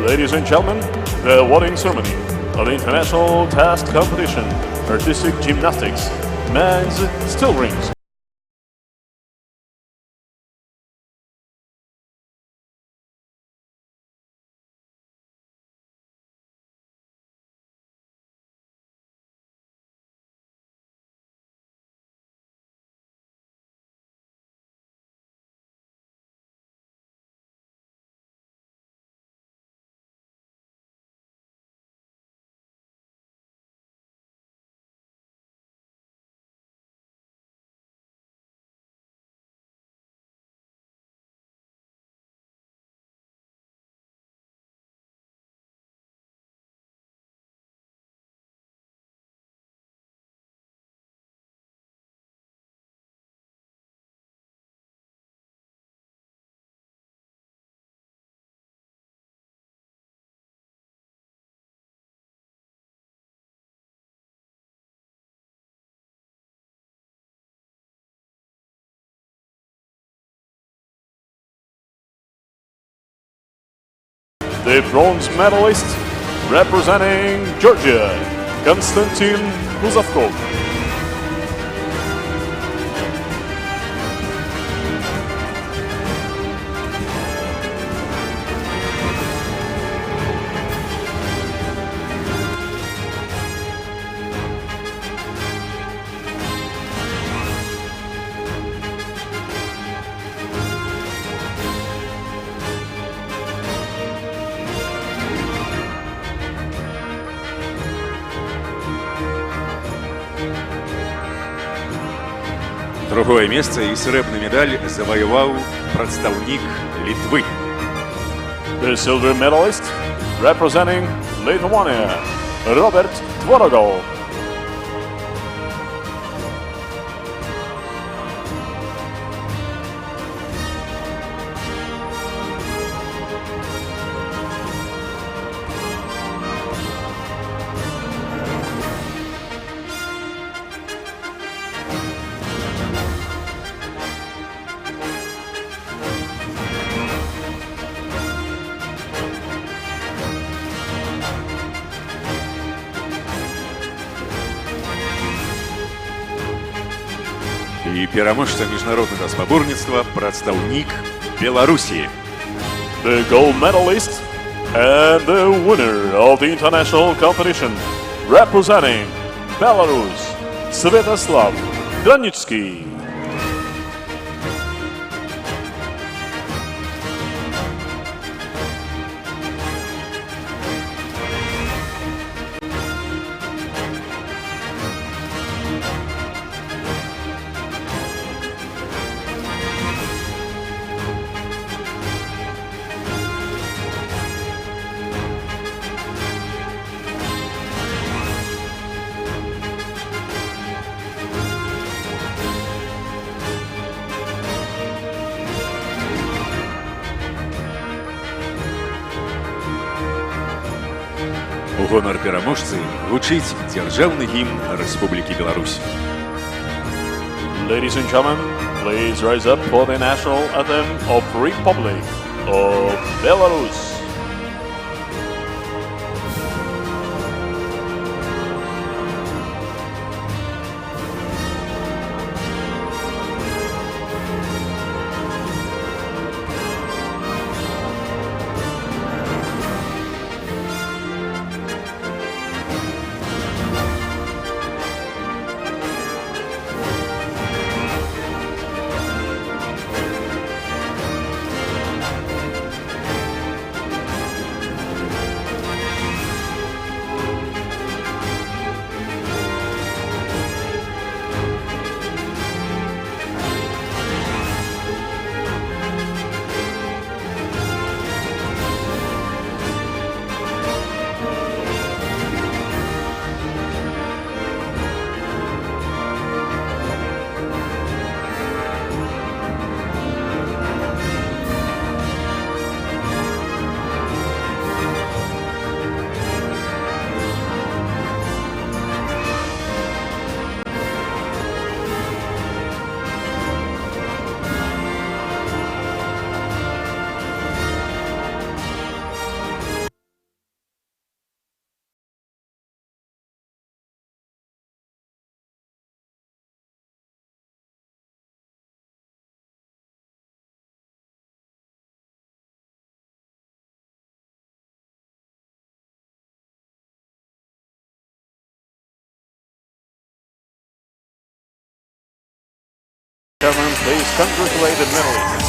[SPEAKER 2] Ladies and gentlemen, the awarding ceremony of the International Task Competition, Artistic Gymnastics, Men's Still Rings. The bronze medalist representing Georgia, Konstantin Muzafkov.
[SPEAKER 1] Другое месца і срэбны медаль заваяваў прадстаўнік Літвы.
[SPEAKER 2] The silver medalist representing Lithuania, Robert Tvorogov.
[SPEAKER 1] І пераможца міжнароднага спаборніцтва прадстаўнік Беларусі.
[SPEAKER 2] The gold medalist and the winner of the international competition, representing Belarus, Svetoslav Granitsky.
[SPEAKER 1] У гонар пераможцы гучыць дзяржаўны гімн Рэспублікі Беларусь.
[SPEAKER 2] Ladies and gentlemen, please rise up for the national anthem of Republic of Belarus. Chairman, please congratulate the medalists.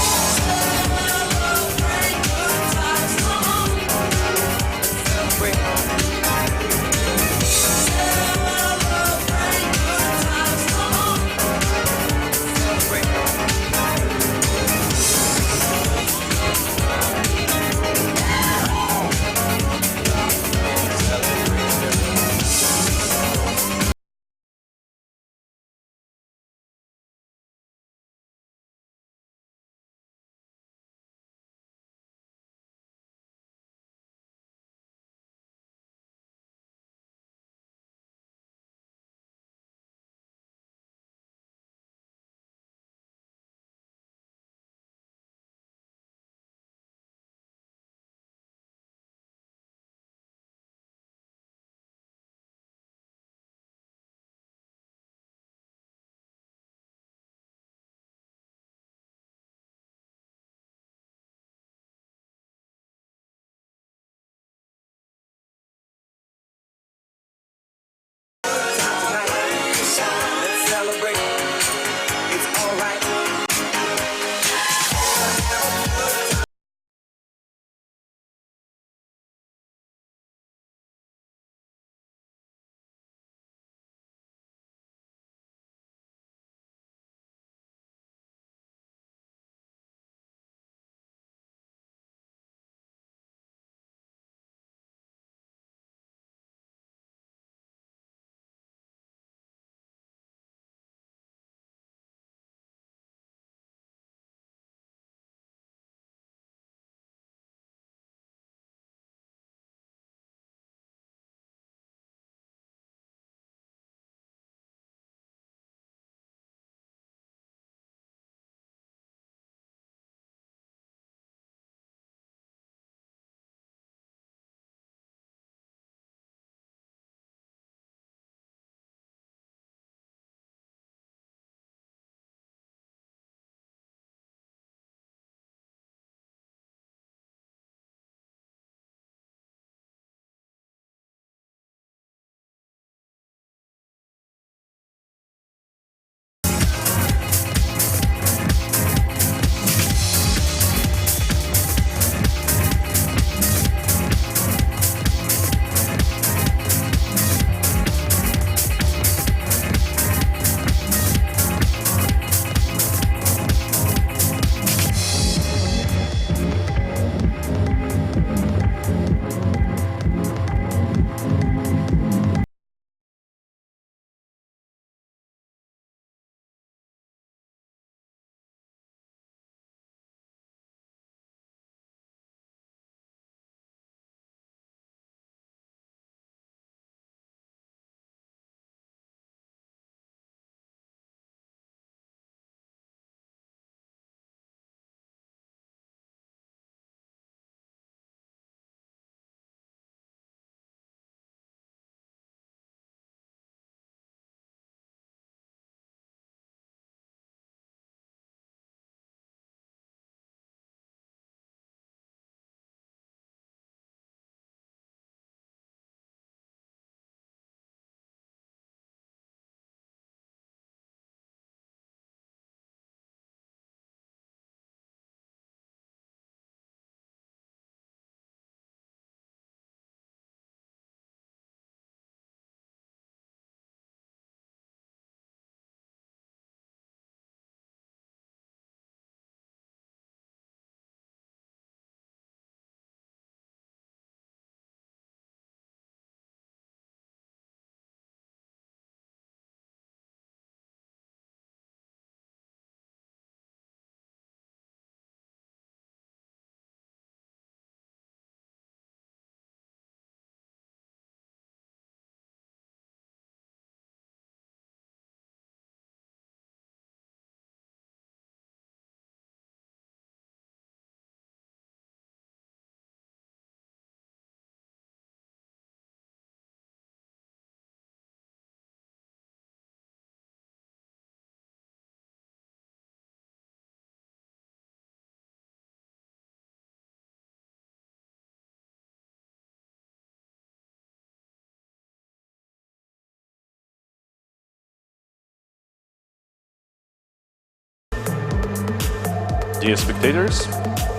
[SPEAKER 2] Dear spectators,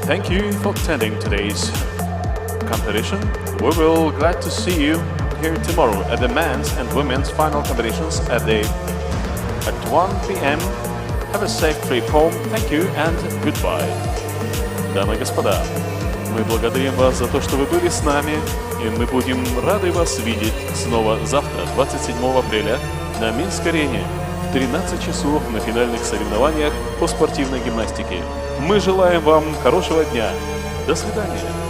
[SPEAKER 2] thank you for attending today's competition. We will glad to see you here tomorrow at the men's and women's final competitions at 1 p.m. Have a safe trip home. Thank you and goodbye. Дамы и господа, мы благодарим вас за то, что вы были с нами, и мы будем рады вас видеть снова завтра, 27 апреля, на Минской арене в 13 часов на финальных соревнованиях по спортивной гимнастике. Мы желаем вам хорошего дня. До свидания.